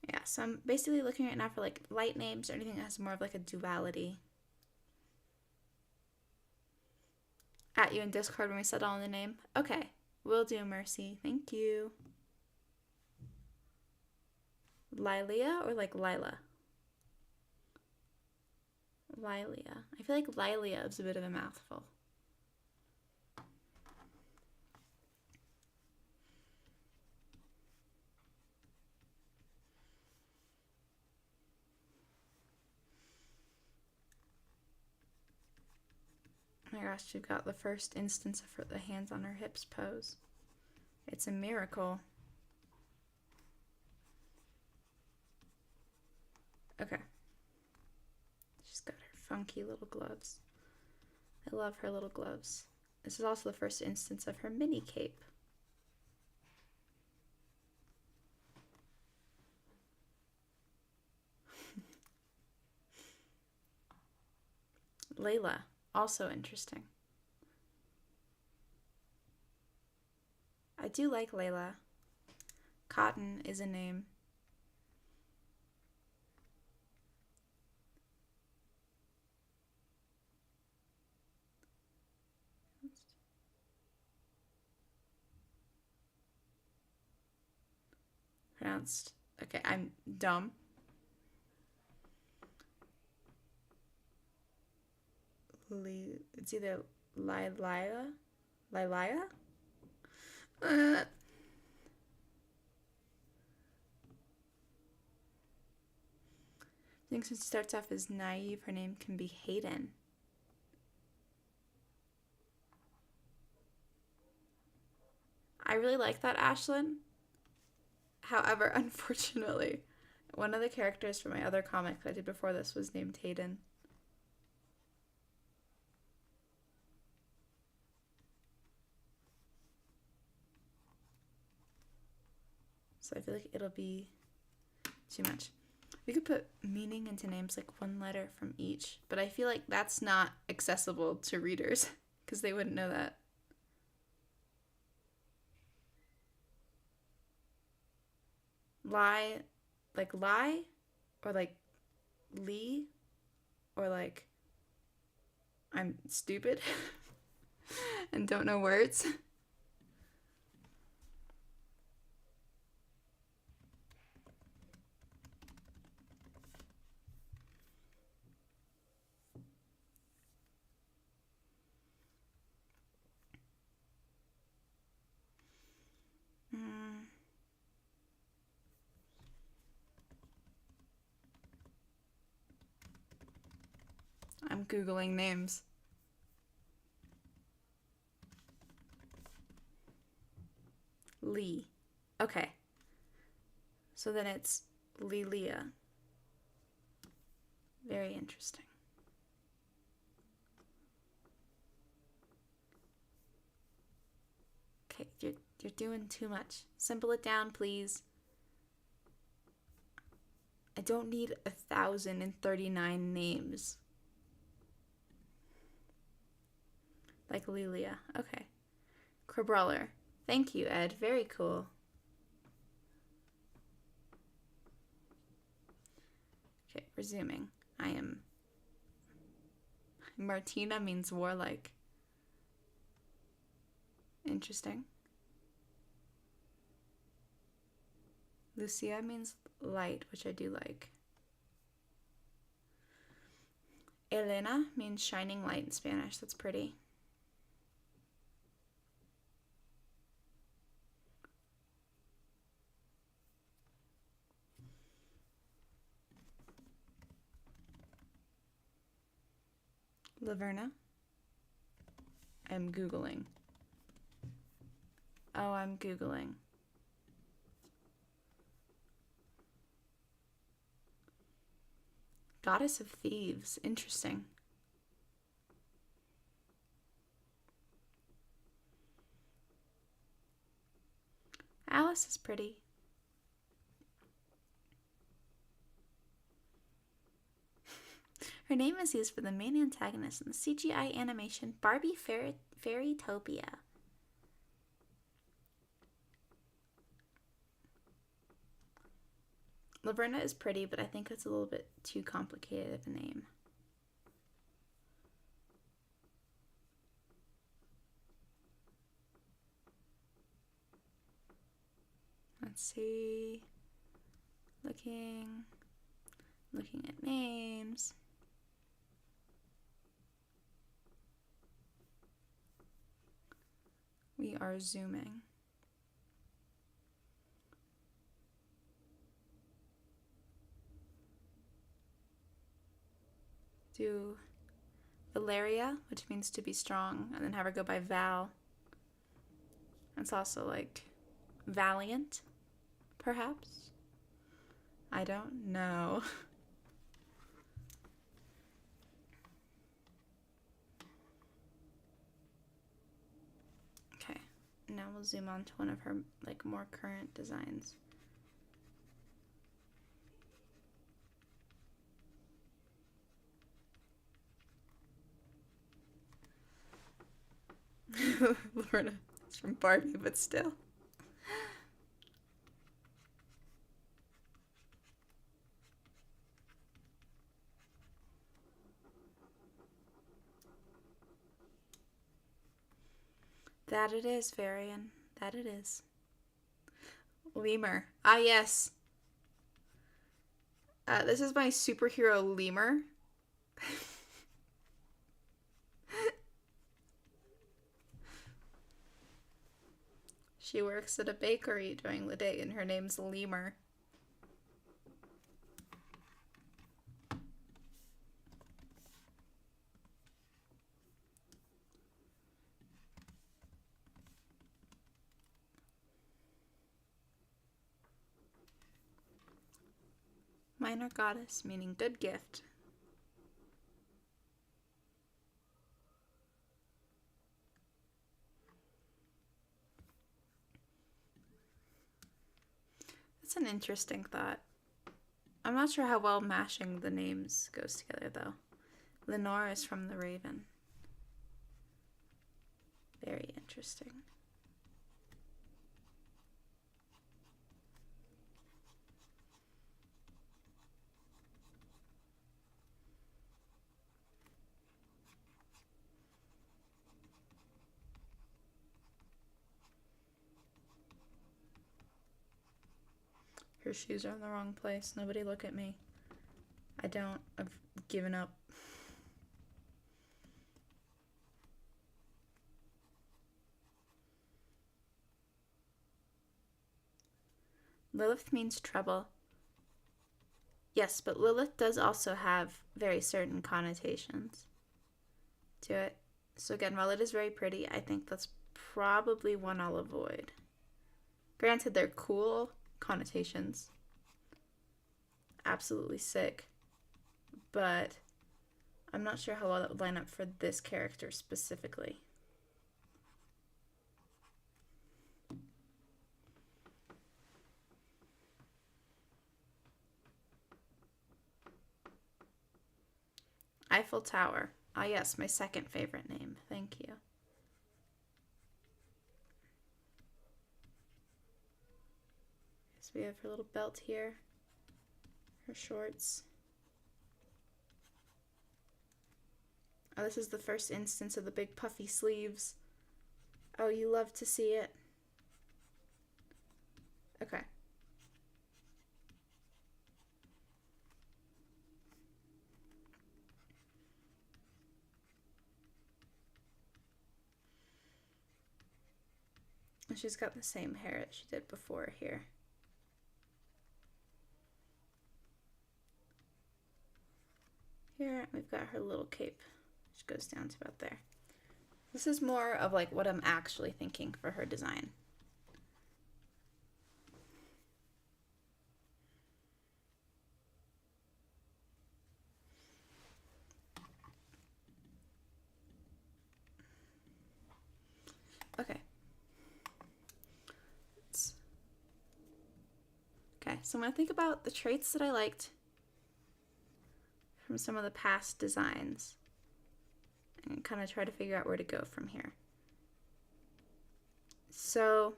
Yeah, so I'm basically looking right now for like light names or anything that has more of like a duality. At you in Discord when we settle on the name. Okay, will do, Mercy. Thank you. Lilia or like Lila? Lilia. I feel like Lilia is a bit of a mouthful. Oh my gosh, you've got the first instance of her, the hands on her hips pose. It's a miracle. Okay. She's got her funky little gloves. I love her little gloves. This is also the first instance of her mini cape. Layla, also interesting. I do like Layla. Cotton is a name. Pronounced. Okay, I'm dumb. It's either Lilia? Lilia? I think since it starts off as naive, her name can be Hayden. I really like that, Ashlyn. However, unfortunately, one of the characters from my other comic that I did before this was named Hayden. so I feel like it'll be too much. We could put meaning into names, like one letter from each, but I feel like that's not accessible to readers because they wouldn't know that. Lie, like lie, or like Lee, or like I'm stupid and don't know words. I'm Googling names. Lee. Okay. So then it's Lilia. Very interesting. Okay, you're doing too much. Simple it down, please. I don't need 1,039 names. Like Lilia. Okay. Crabrawler. Thank you, Ed. Very cool. Okay, resuming. I am... Martina means warlike. Interesting. Lucia means light, which I do like. Elena means shining light in Spanish. That's pretty. Laverna. I'm Googling. Oh, I'm Googling. Goddess of Thieves. Interesting. Alice is pretty. Her name is used for the main antagonist in the CGI animation Barbie Fairytopia. Laverna is pretty, but I think it's a little bit too complicated of a name. Let's see. Looking at names. We are zooming. Do Valeria, which means to be strong, and then have her go by Val. It's also like Valiant, perhaps? I don't know. Okay, now we'll zoom on to one of her like more current designs. Lorna. It's from Barbie, but still. That it is, Varian. That it is. Lemur. Ah, yes. This is my superhero lemur. She works at a bakery during the day, and her name's Lemur. Minor goddess, meaning good gift. That's an interesting thought. I'm not sure how well mashing the names goes together, though. Lenore is from the Raven. Very interesting. Her shoes are in the wrong place. Nobody look at me. I don't. I've given up. Lilith means trouble. Yes, but Lilith does also have very certain connotations to it. So again, while it is very pretty, I think that's probably one I'll avoid. Granted, they're cool connotations. Absolutely sick. But I'm not sure how well that would line up for this character specifically. Eiffel Tower. Ah, yes, my second favorite name. Thank you. So we have her little belt here, her shorts. Oh, this is the first instance of the big puffy sleeves. Oh, you love to see it. Okay. And she's got the same hair that she did before here. Here, we've got her little cape, which goes down to about there. This is more of like what I'm actually thinking for her design. Okay. Okay, so I'm going to think about the traits that I liked from some of the past designs and kind of try to figure out where to go from here. So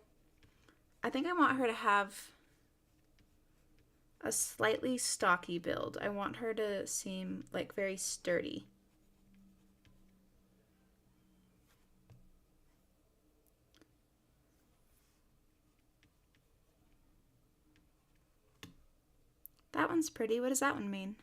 I think I want her to have a slightly stocky build. I want her to seem like very sturdy. That one's pretty. What does that one mean?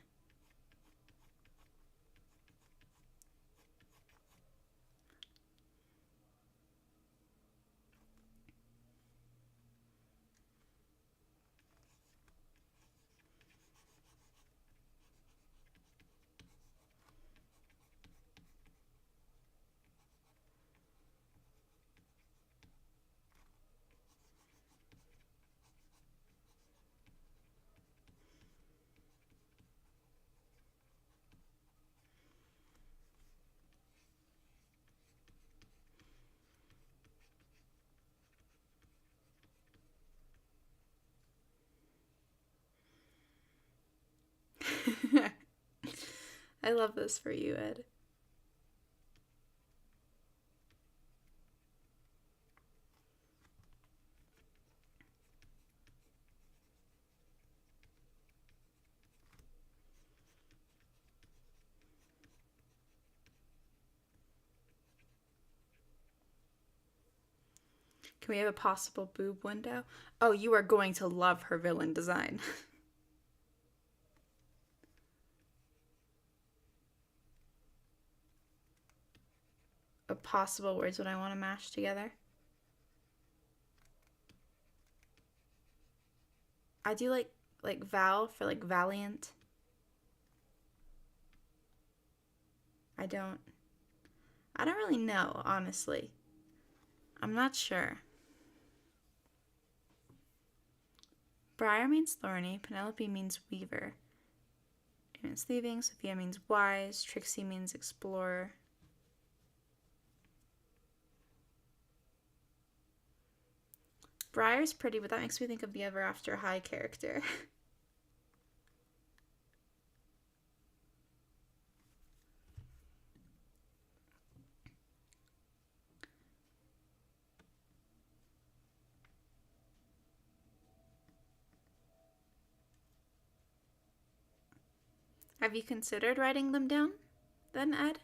I love this for you, Ed. Can we have a possible boob window? Oh, you are going to love her villain design. A possible words what I want to mash together. I do like Val for like valiant. I don't really know, honestly. I'm not sure. Briar means thorny, Penelope means weaver. It means thieving, Sophia means wise, Trixie means explorer. Briar's pretty, but that makes me think of the Ever After High character. Have you considered writing them down, then, Ed?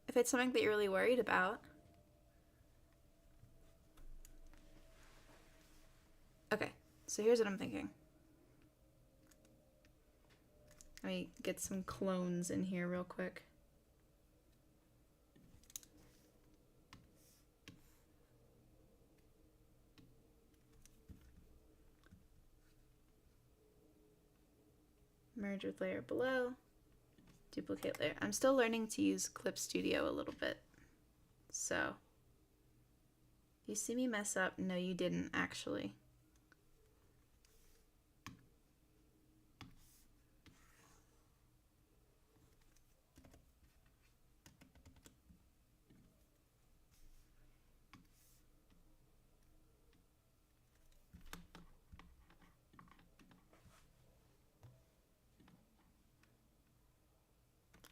If it's something that you're really worried about. Okay, so here's what I'm thinking. Let me get some clones in here real quick. Merge with layer below. Duplicate layer. I'm still learning to use Clip Studio a little bit. So, you see me mess up? No, you didn't actually.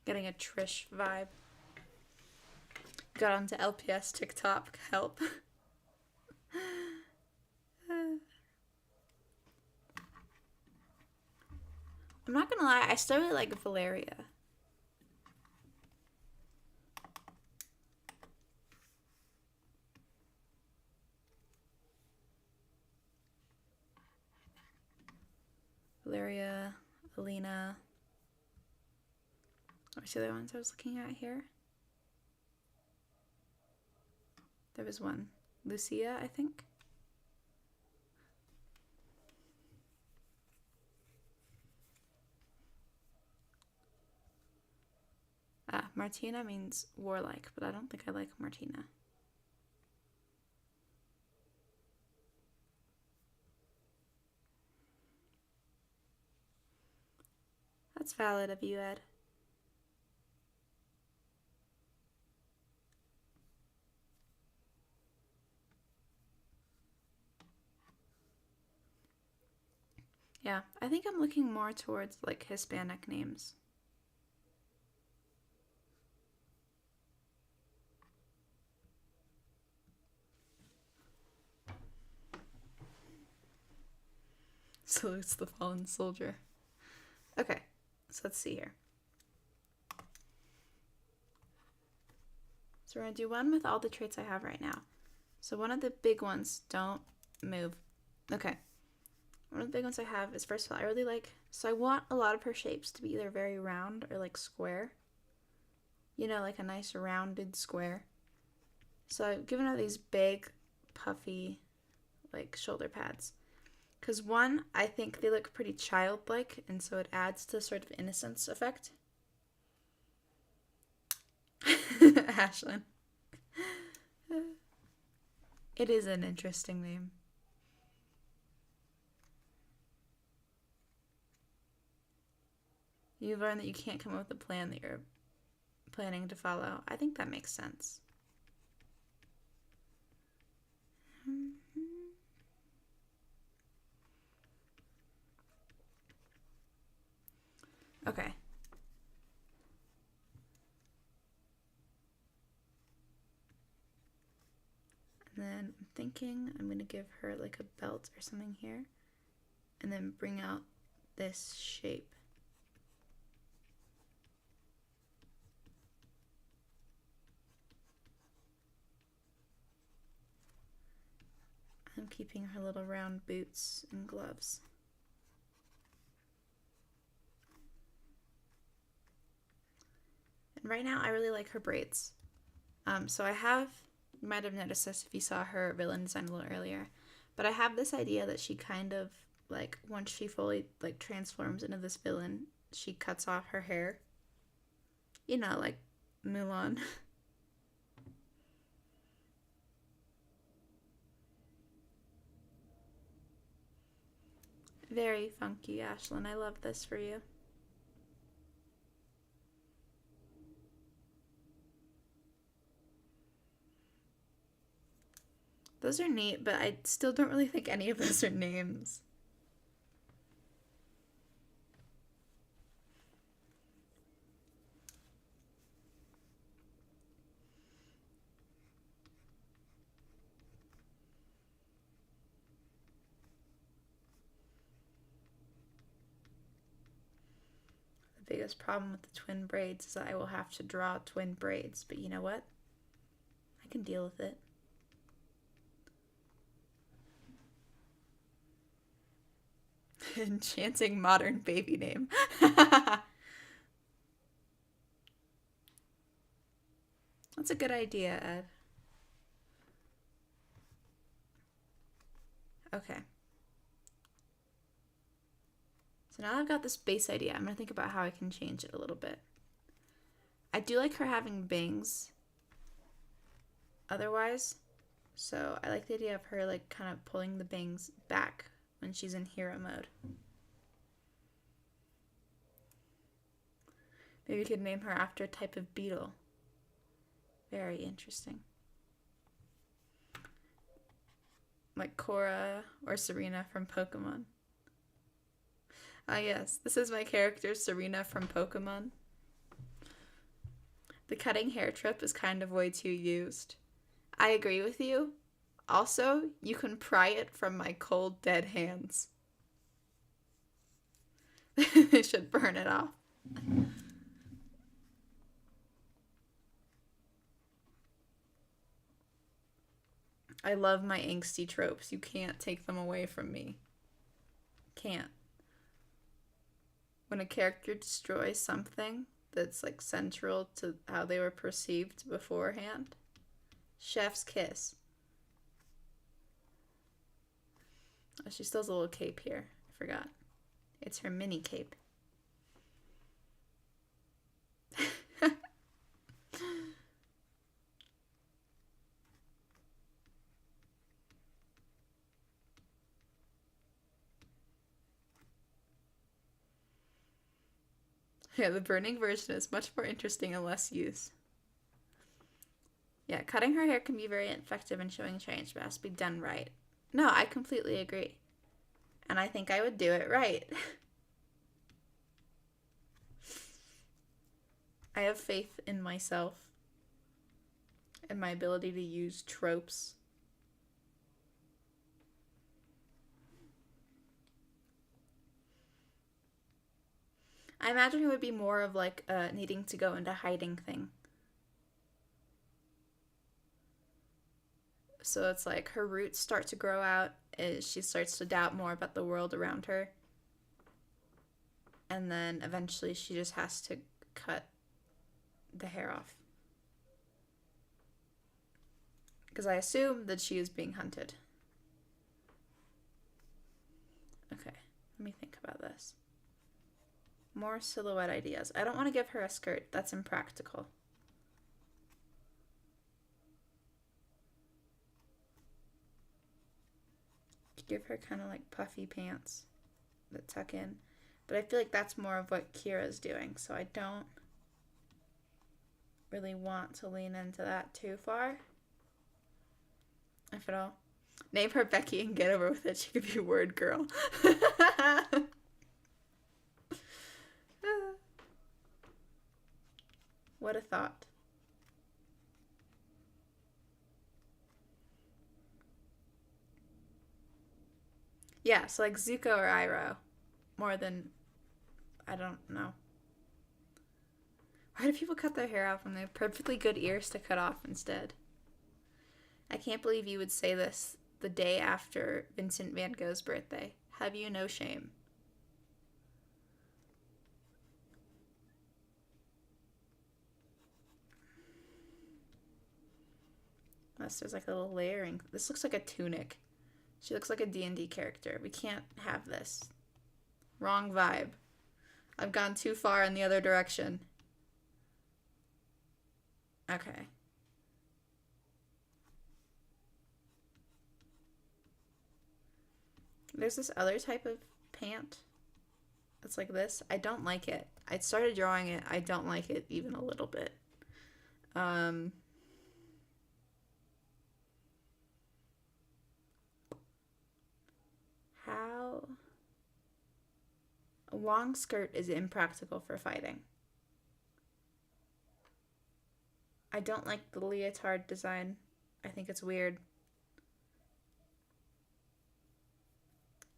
Getting a Trish vibe. Got onto LPS TikTok. Help. I'm not gonna lie, I still really like Valeria. Valeria, Alina. What's the other ones I was looking at here? There was one. Lucia, I think. Martina means warlike, but I don't think I like Martina. That's valid of you, Ed. Yeah, I think I'm looking more towards like Hispanic names. Salutes the fallen soldier. Okay, so let's see here. So we're gonna do one with all the traits I have right now. So one of the big ones, don't move. Okay. One of the big ones I have is, first of all, I really like, so I want a lot of her shapes to be either very round or like square. You know, like a nice rounded square. So I've given her these big, puffy, like shoulder pads. Because one, I think they look pretty childlike, and so it adds to sort of innocence effect. Ashlyn. It is an interesting name. You've learned that you can't come up with a plan that you're planning to follow. I think that makes sense. Okay. And then I'm thinking I'm going to give her like a belt or something here. And then bring out this shape. I'm keeping her little round boots and gloves. And right now I really like her braids. So I have, you might have noticed this if you saw her villain design a little earlier, but I have this idea that she kind of, like, once she fully, like, transforms into this villain, she cuts off her hair. You know, like Mulan. Very funky, Ashlyn. I love this for you. Those are neat, but I still don't really think any of those are names. The biggest problem with the twin braids is that I will have to draw twin braids, but you know what? I can deal with it. Enchanting modern baby name. That's a good idea, Ed. Okay. So now I've got this base idea. I'm going to think about how I can change it a little bit. I do like her having bangs otherwise. So I like the idea of her like kind of pulling the bangs back when she's in hero mode. Maybe we could name her after a type of beetle. Very interesting. Like Cora or Serena from Pokemon. Ah yes, this is my character Serena from Pokemon. The cutting hair trope is kind of way too used. I agree with you. Also, you can pry it from my cold, dead hands. I should burn it off. I love my angsty tropes. You can't take them away from me. Can't. When a character destroys something that's like central to how they were perceived beforehand, chef's kiss. Oh, she still has a little cape here. I forgot. It's her mini cape. Yeah, the burning version is much more interesting and less use. Yeah, cutting her hair can be very effective in showing change, but it has to be done right. No, I completely agree. And I think I would do it right. I have faith in myself and my ability to use tropes. I imagine it would be more of like a needing to go into hiding thing. So it's like her roots start to grow out as she starts to doubt more about the world around her. And then eventually she just has to cut the hair off. Because I assume that she is being hunted. Okay, let me think about this. More silhouette ideas. I don't want to give her a skirt. That's impractical. Give her kind of like puffy pants that tuck in. But I feel like that's more of what Kira's doing. So I don't really want to lean into that too far. If at all. Name her Becky and get over with it. She could be word girl. What a thought. Yeah, so like Zuko or Iroh. More than, I don't know. Why do people cut their hair off when they have perfectly good ears to cut off instead? I can't believe you would say this the day after Vincent van Gogh's birthday. Have you no shame? Unless there's like a little layering. This looks like a tunic. She looks like a D&D character. We can't have this. Wrong vibe. I've gone too far in the other direction. Okay. There's this other type of pant. It's like this. I don't like it. I started drawing it. I don't like it even a little bit. How? A long skirt is impractical for fighting. I don't like the leotard design. I think it's weird.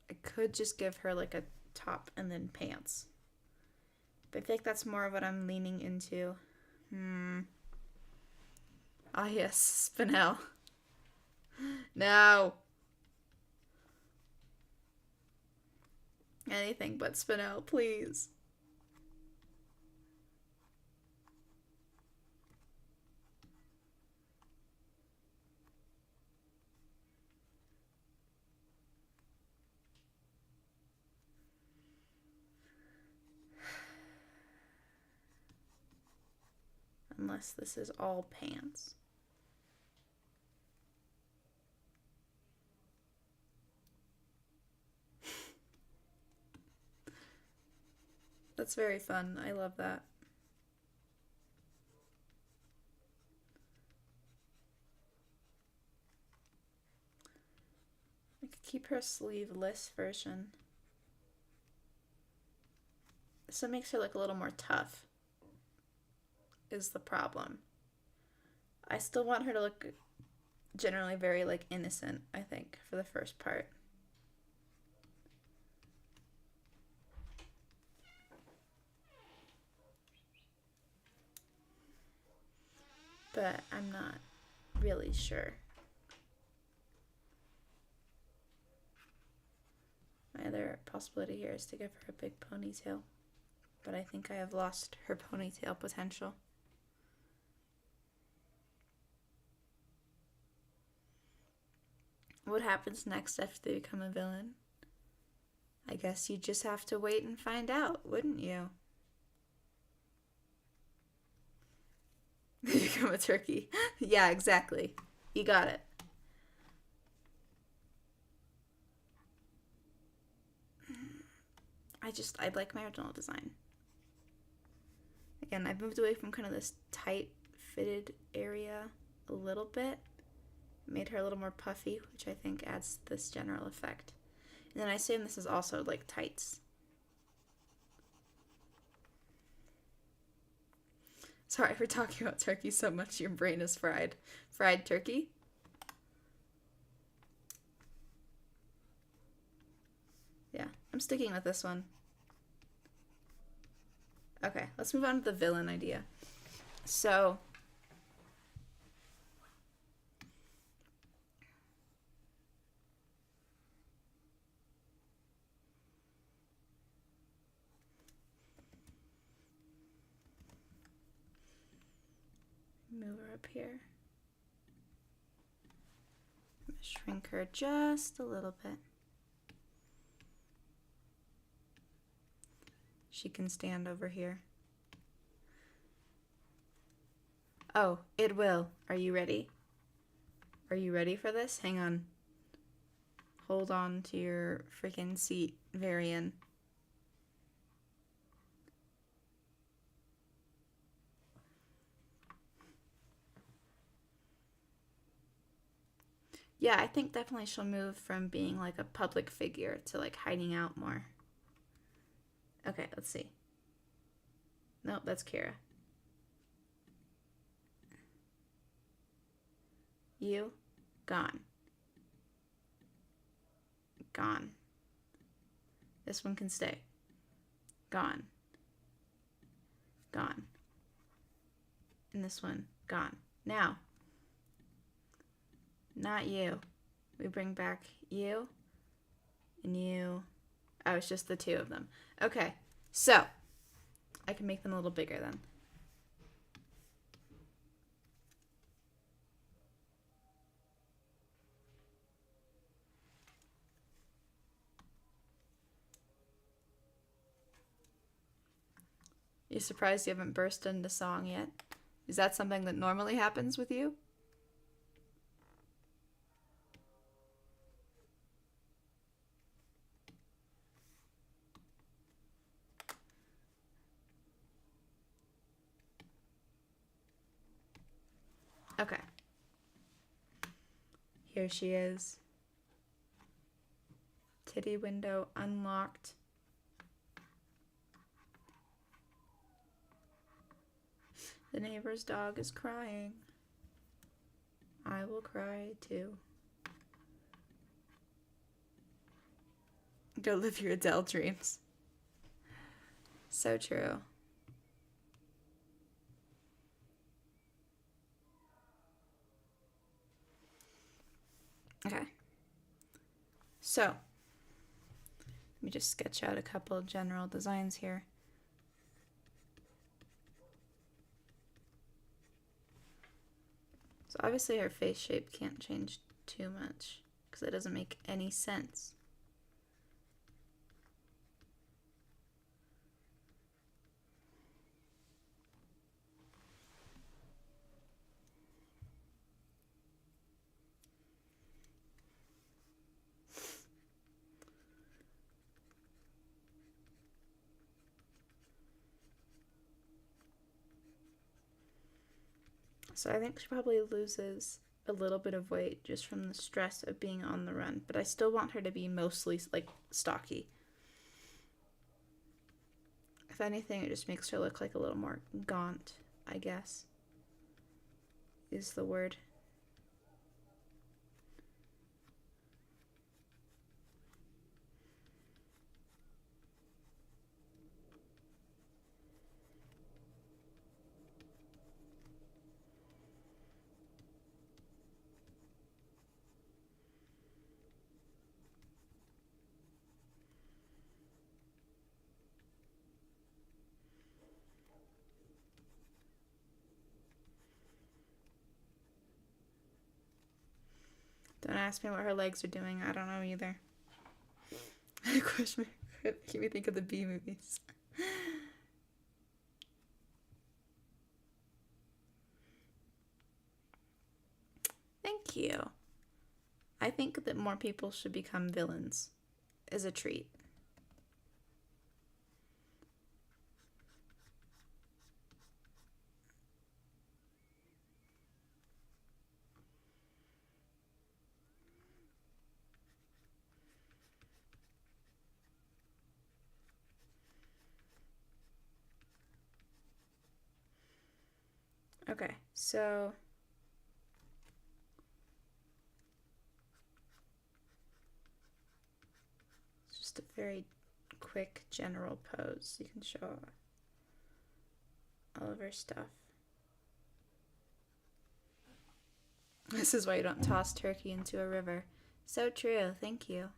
I could just give her like a top and then pants. But I think that's more of what I'm leaning into. Ah, yes, Spinel. No. Anything but Spinel, please. Unless this is all pants. That's very fun. I love that. I could keep her sleeveless version. So it makes her look a little more tough, is the problem. I still want her to look generally very like innocent, I think, for the first part. But I'm not really sure. My other possibility here is to give her a big ponytail. But I think I have lost her ponytail potential. What happens next after they become a villain? I guess you just have to wait and find out, wouldn't you? They become a turkey. Yeah, exactly. You got it. I like my original design. Again, I've moved away from kind of this tight fitted area a little bit. Made her a little more puffy, which I think adds this general effect. And then I assume this is also like tights. Sorry for talking about turkey so much, your brain is fried. Fried turkey? Yeah, I'm sticking with this one. Okay, let's move on to the villain idea. So, move her up here. Shrink her just a little bit. She can stand over here. Oh, it will. Are you ready? Are you ready for this? Hang on. Hold on to your freaking seat, Varian. Yeah, I think definitely she'll move from being like a public figure to like hiding out more. Okay, let's see. Nope, that's Kira. You, gone. Gone. This one can stay. Gone. Gone. And this one, gone. Now, not you. We bring back you and you. Oh, it's just the two of them. Okay, so I can make them a little bigger then. You surprised you haven't burst into song yet? Is that something that normally happens with you? Okay. Here she is. kitty window unlocked. The neighbor's dog is crying. I will cry too. Go live your Adele dreams. So true. Okay. So, let me just sketch out a couple of general designs here. So obviously her face shape can't change too much because it doesn't make any sense. So I think she probably loses a little bit of weight just from the stress of being on the run, but I still want her to be mostly like stocky. If anything, it just makes her look like a little more gaunt, I guess, is the word. Don't ask me what her legs are doing. I don't know either. Question mark. Keep me think of the B movies. Thank you. I think that more people should become villains as a treat. Okay, so it's just a very quick general pose. You can show all of her stuff. This is why you don't toss turkey into a river. So true, thank you.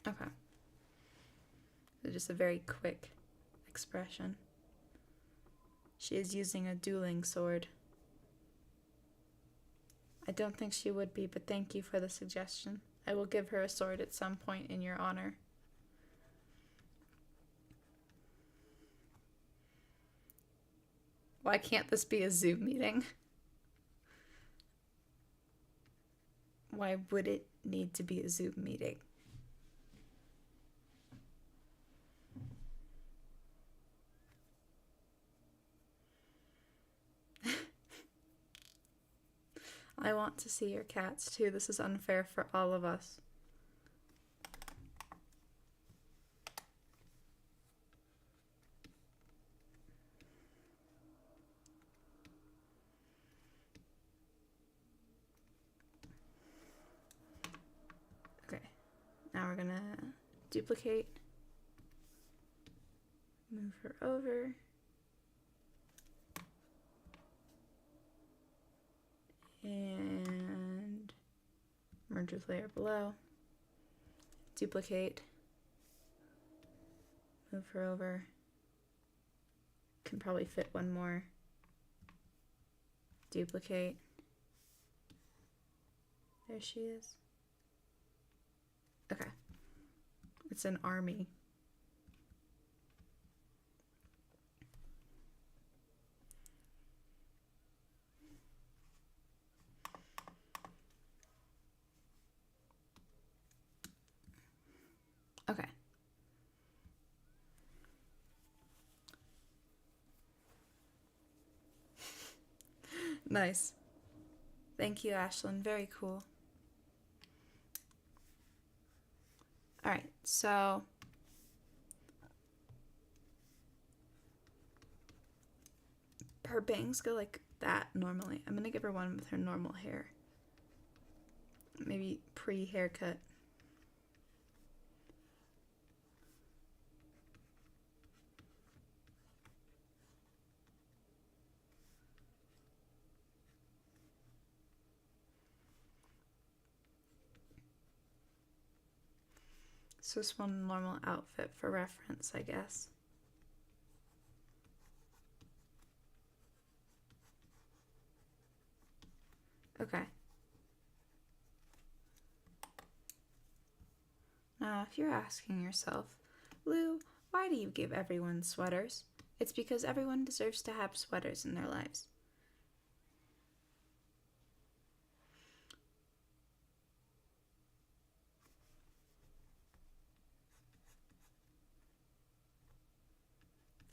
Okay. It's just a very quick expression. She is using a dueling sword. I don't think she would be, but thank you for the suggestion. I will give her a sword at some point in your honor. Why can't this be a Zoom meeting? Why would it need to be a Zoom meeting? I want to see your cats too. This is unfair for all of us. Okay, now we're gonna duplicate, move her over, and merge with layer below, duplicate, move her over, can probably fit one more, duplicate, There she is. Okay. It's an army. Okay. Nice. Thank you, Ashlyn. Very cool. Alright, so her bangs go like that normally. I'm gonna give her one with her normal hair. Maybe pre-haircut. So just one normal outfit for reference, I guess. Okay. Now, if you're asking yourself, Lou, why do you give everyone sweaters? It's because everyone deserves to have sweaters in their lives.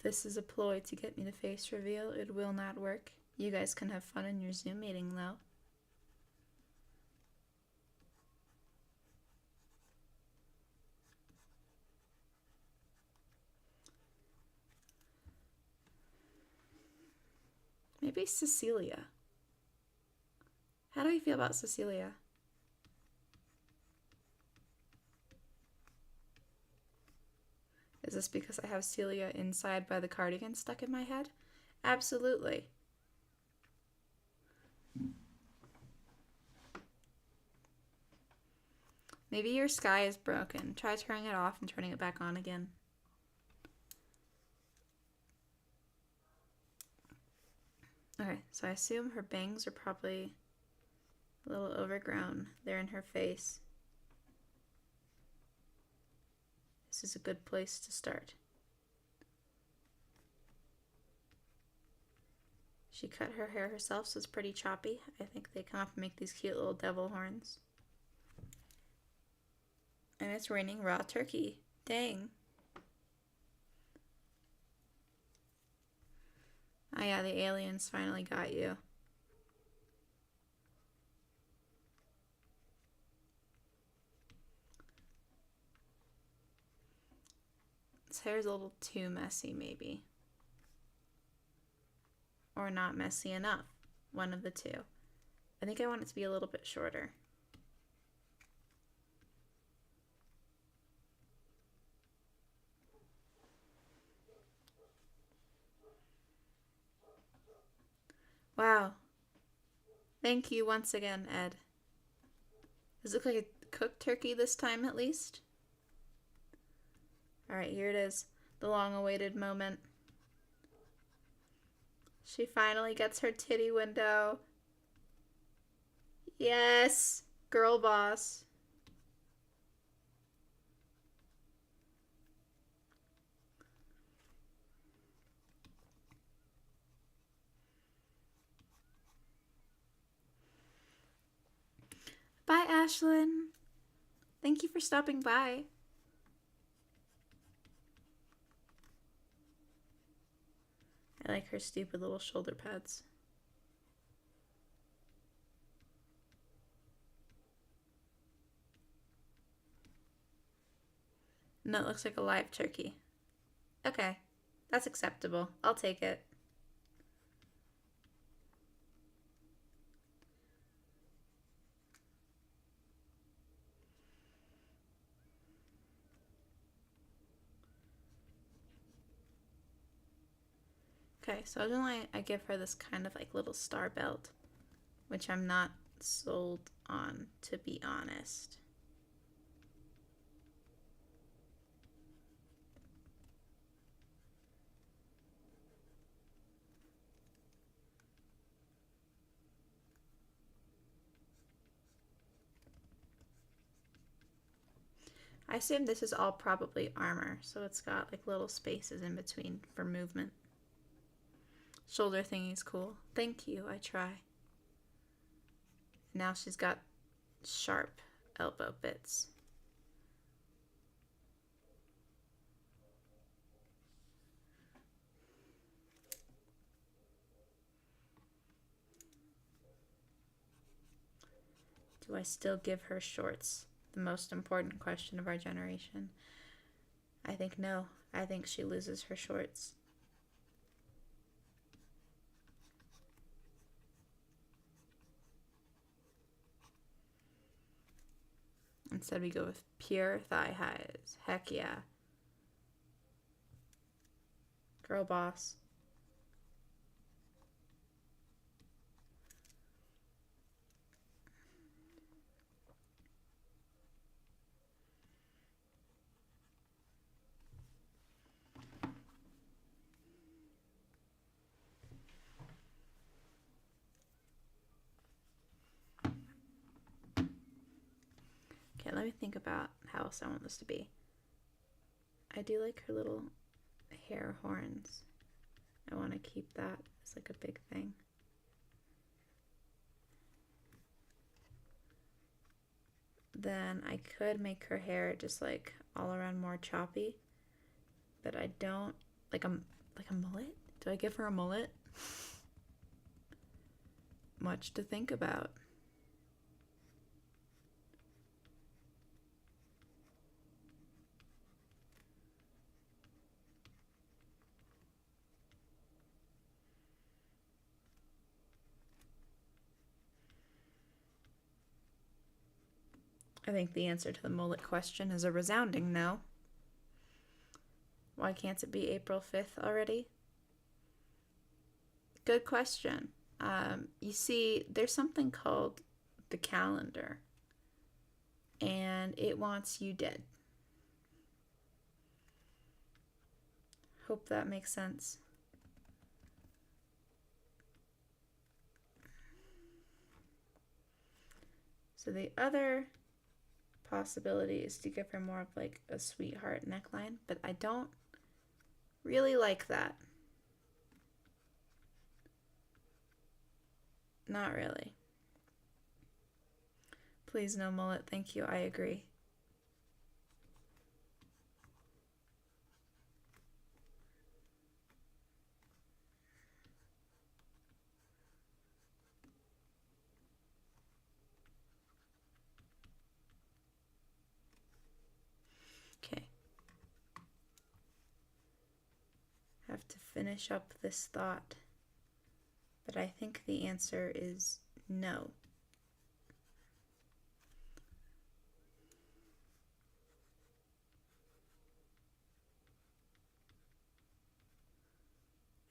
This is a ploy to get me to face reveal. It will not work. You guys can have fun in your Zoom meeting, though. Maybe Cecilia. How do you feel about Cecilia? Is this because I have Celia inside by the cardigan stuck in my head? Absolutely. Maybe your sky is broken. Try turning it off and turning it back on again. Okay, so I assume her bangs are probably a little overgrown. They're in her face. This is a good place to start. She cut her hair herself, so it's pretty choppy. I think they come up and make these cute little devil horns. And it's raining raw turkey. Dang. Oh yeah, the aliens finally got you. This hair's a little too messy, maybe. Or not messy enough. One of the two. I think I want it to be a little bit shorter. Wow. Thank you once again, Ed. Does it look like a cooked turkey this time, at least? Alright, here it is. The long-awaited moment. She finally gets her titty window. Yes! Girl boss. Bye, Ashlyn. Thank you for stopping by. I like her stupid little shoulder pads. No, it looks like a live turkey. Okay, that's acceptable. I'll take it. Okay, so originally I give her this kind of like little star belt, which I'm not sold on, to be honest. I assume this is all probably armor, so it's got like little spaces in between for movement. Shoulder thingy's cool. Thank you, I try. Now she's got sharp elbow bits. Do I still give her shorts? The most important question of our generation. I think no. I think she loses her shorts. Instead we go with pure thigh highs. Heck yeah. Girl boss. Okay, let me think about how else I want this to be. I do like her little hair horns. I want to keep that as like a big thing. Then I could make her hair just like all around more choppy, but I don't like a mullet. Do I give her a mullet? Much to think about. I think the answer to the mullet question is a resounding no. Why can't it be April 5th already? Good question. You see, there's something called the calendar, and it wants you dead. Hope that makes sense. So the other possibility is to give her more of like a sweetheart neckline, but I don't really like that. Not really. Please no mullet, thank you, I agree. Okay. Have to finish up this thought, but I think the answer is no.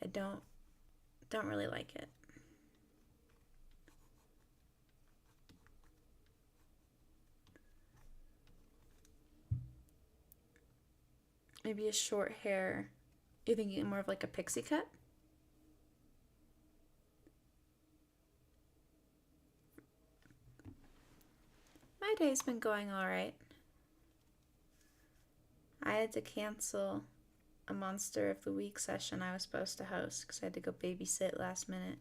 I don't really like it. Maybe a short hair. You're thinking more of like a pixie cut? My day's been going alright. I had to cancel a Monster of the Week session I was supposed to host because I had to go babysit last minute.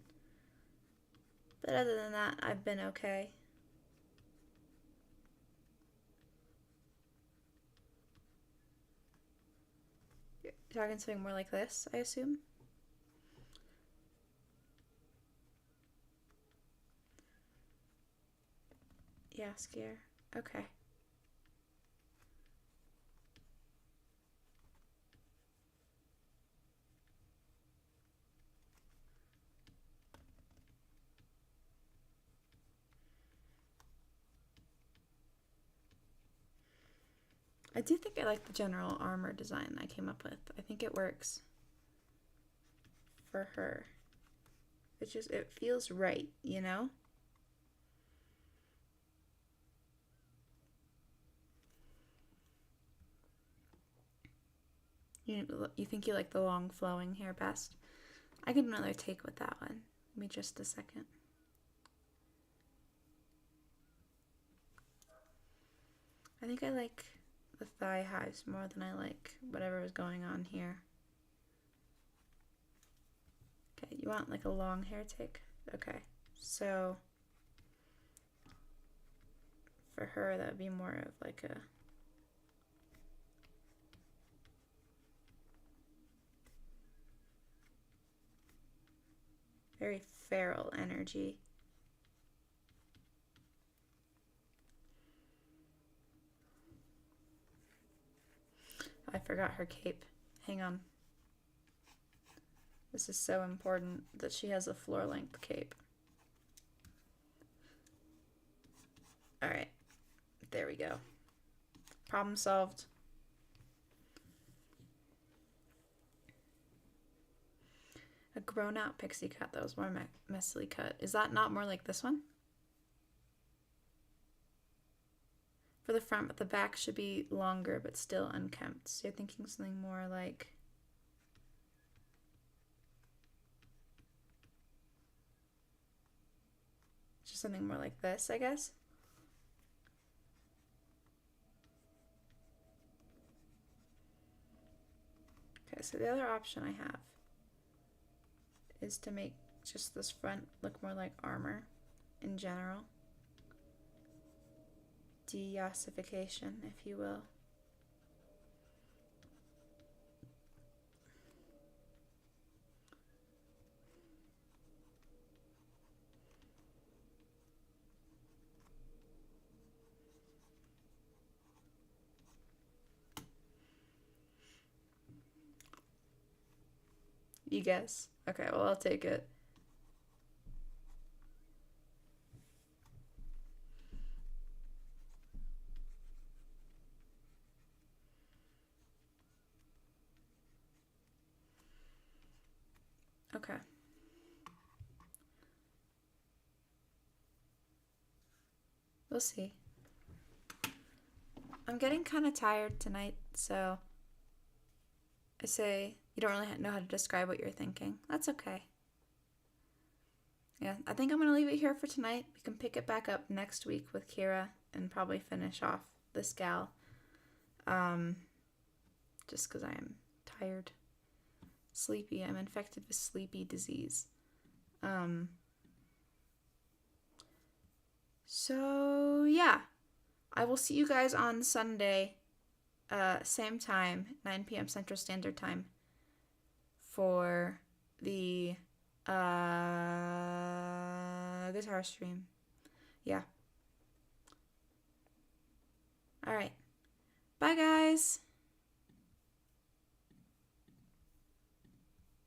But other than that, I've been okay. You're talking something more like this, I assume? Yeah, scare. Okay. I do think I like the general armor design I came up with. I think it works for her. It feels right, you know? You think you like the long flowing hair best? I get another take with that one. Give me just a second. I think I like the thigh highs more than I like whatever was going on here. Okay, you want like a long hair take? Okay, so for her that would be more of like a very feral energy. I forgot her cape. Hang on. This is so important that she has a floor-length cape. Alright. There we go. Problem solved. A grown-out pixie cut that was more messily cut. Is that not more like this one? For the front, but the back should be longer but still unkempt. So you're thinking something more like... just something more like this, I guess? Okay, so the other option I have is to make just this front look more like armor in general. De-ossification, if you will. You guess? Okay, well, I'll take it. Okay. We'll see. I'm getting kind of tired tonight, so I say you don't really know how to describe what you're thinking. That's okay. Yeah, I think I'm going to leave it here for tonight. We can pick it back up next week with Kira and probably finish off this gal. Just because I am tired. Sleepy. I'm infected with sleepy disease. So, yeah. I will see you guys on Sunday, same time, 9 p.m. Central Standard Time, for the guitar stream. Yeah. All right. Bye, guys.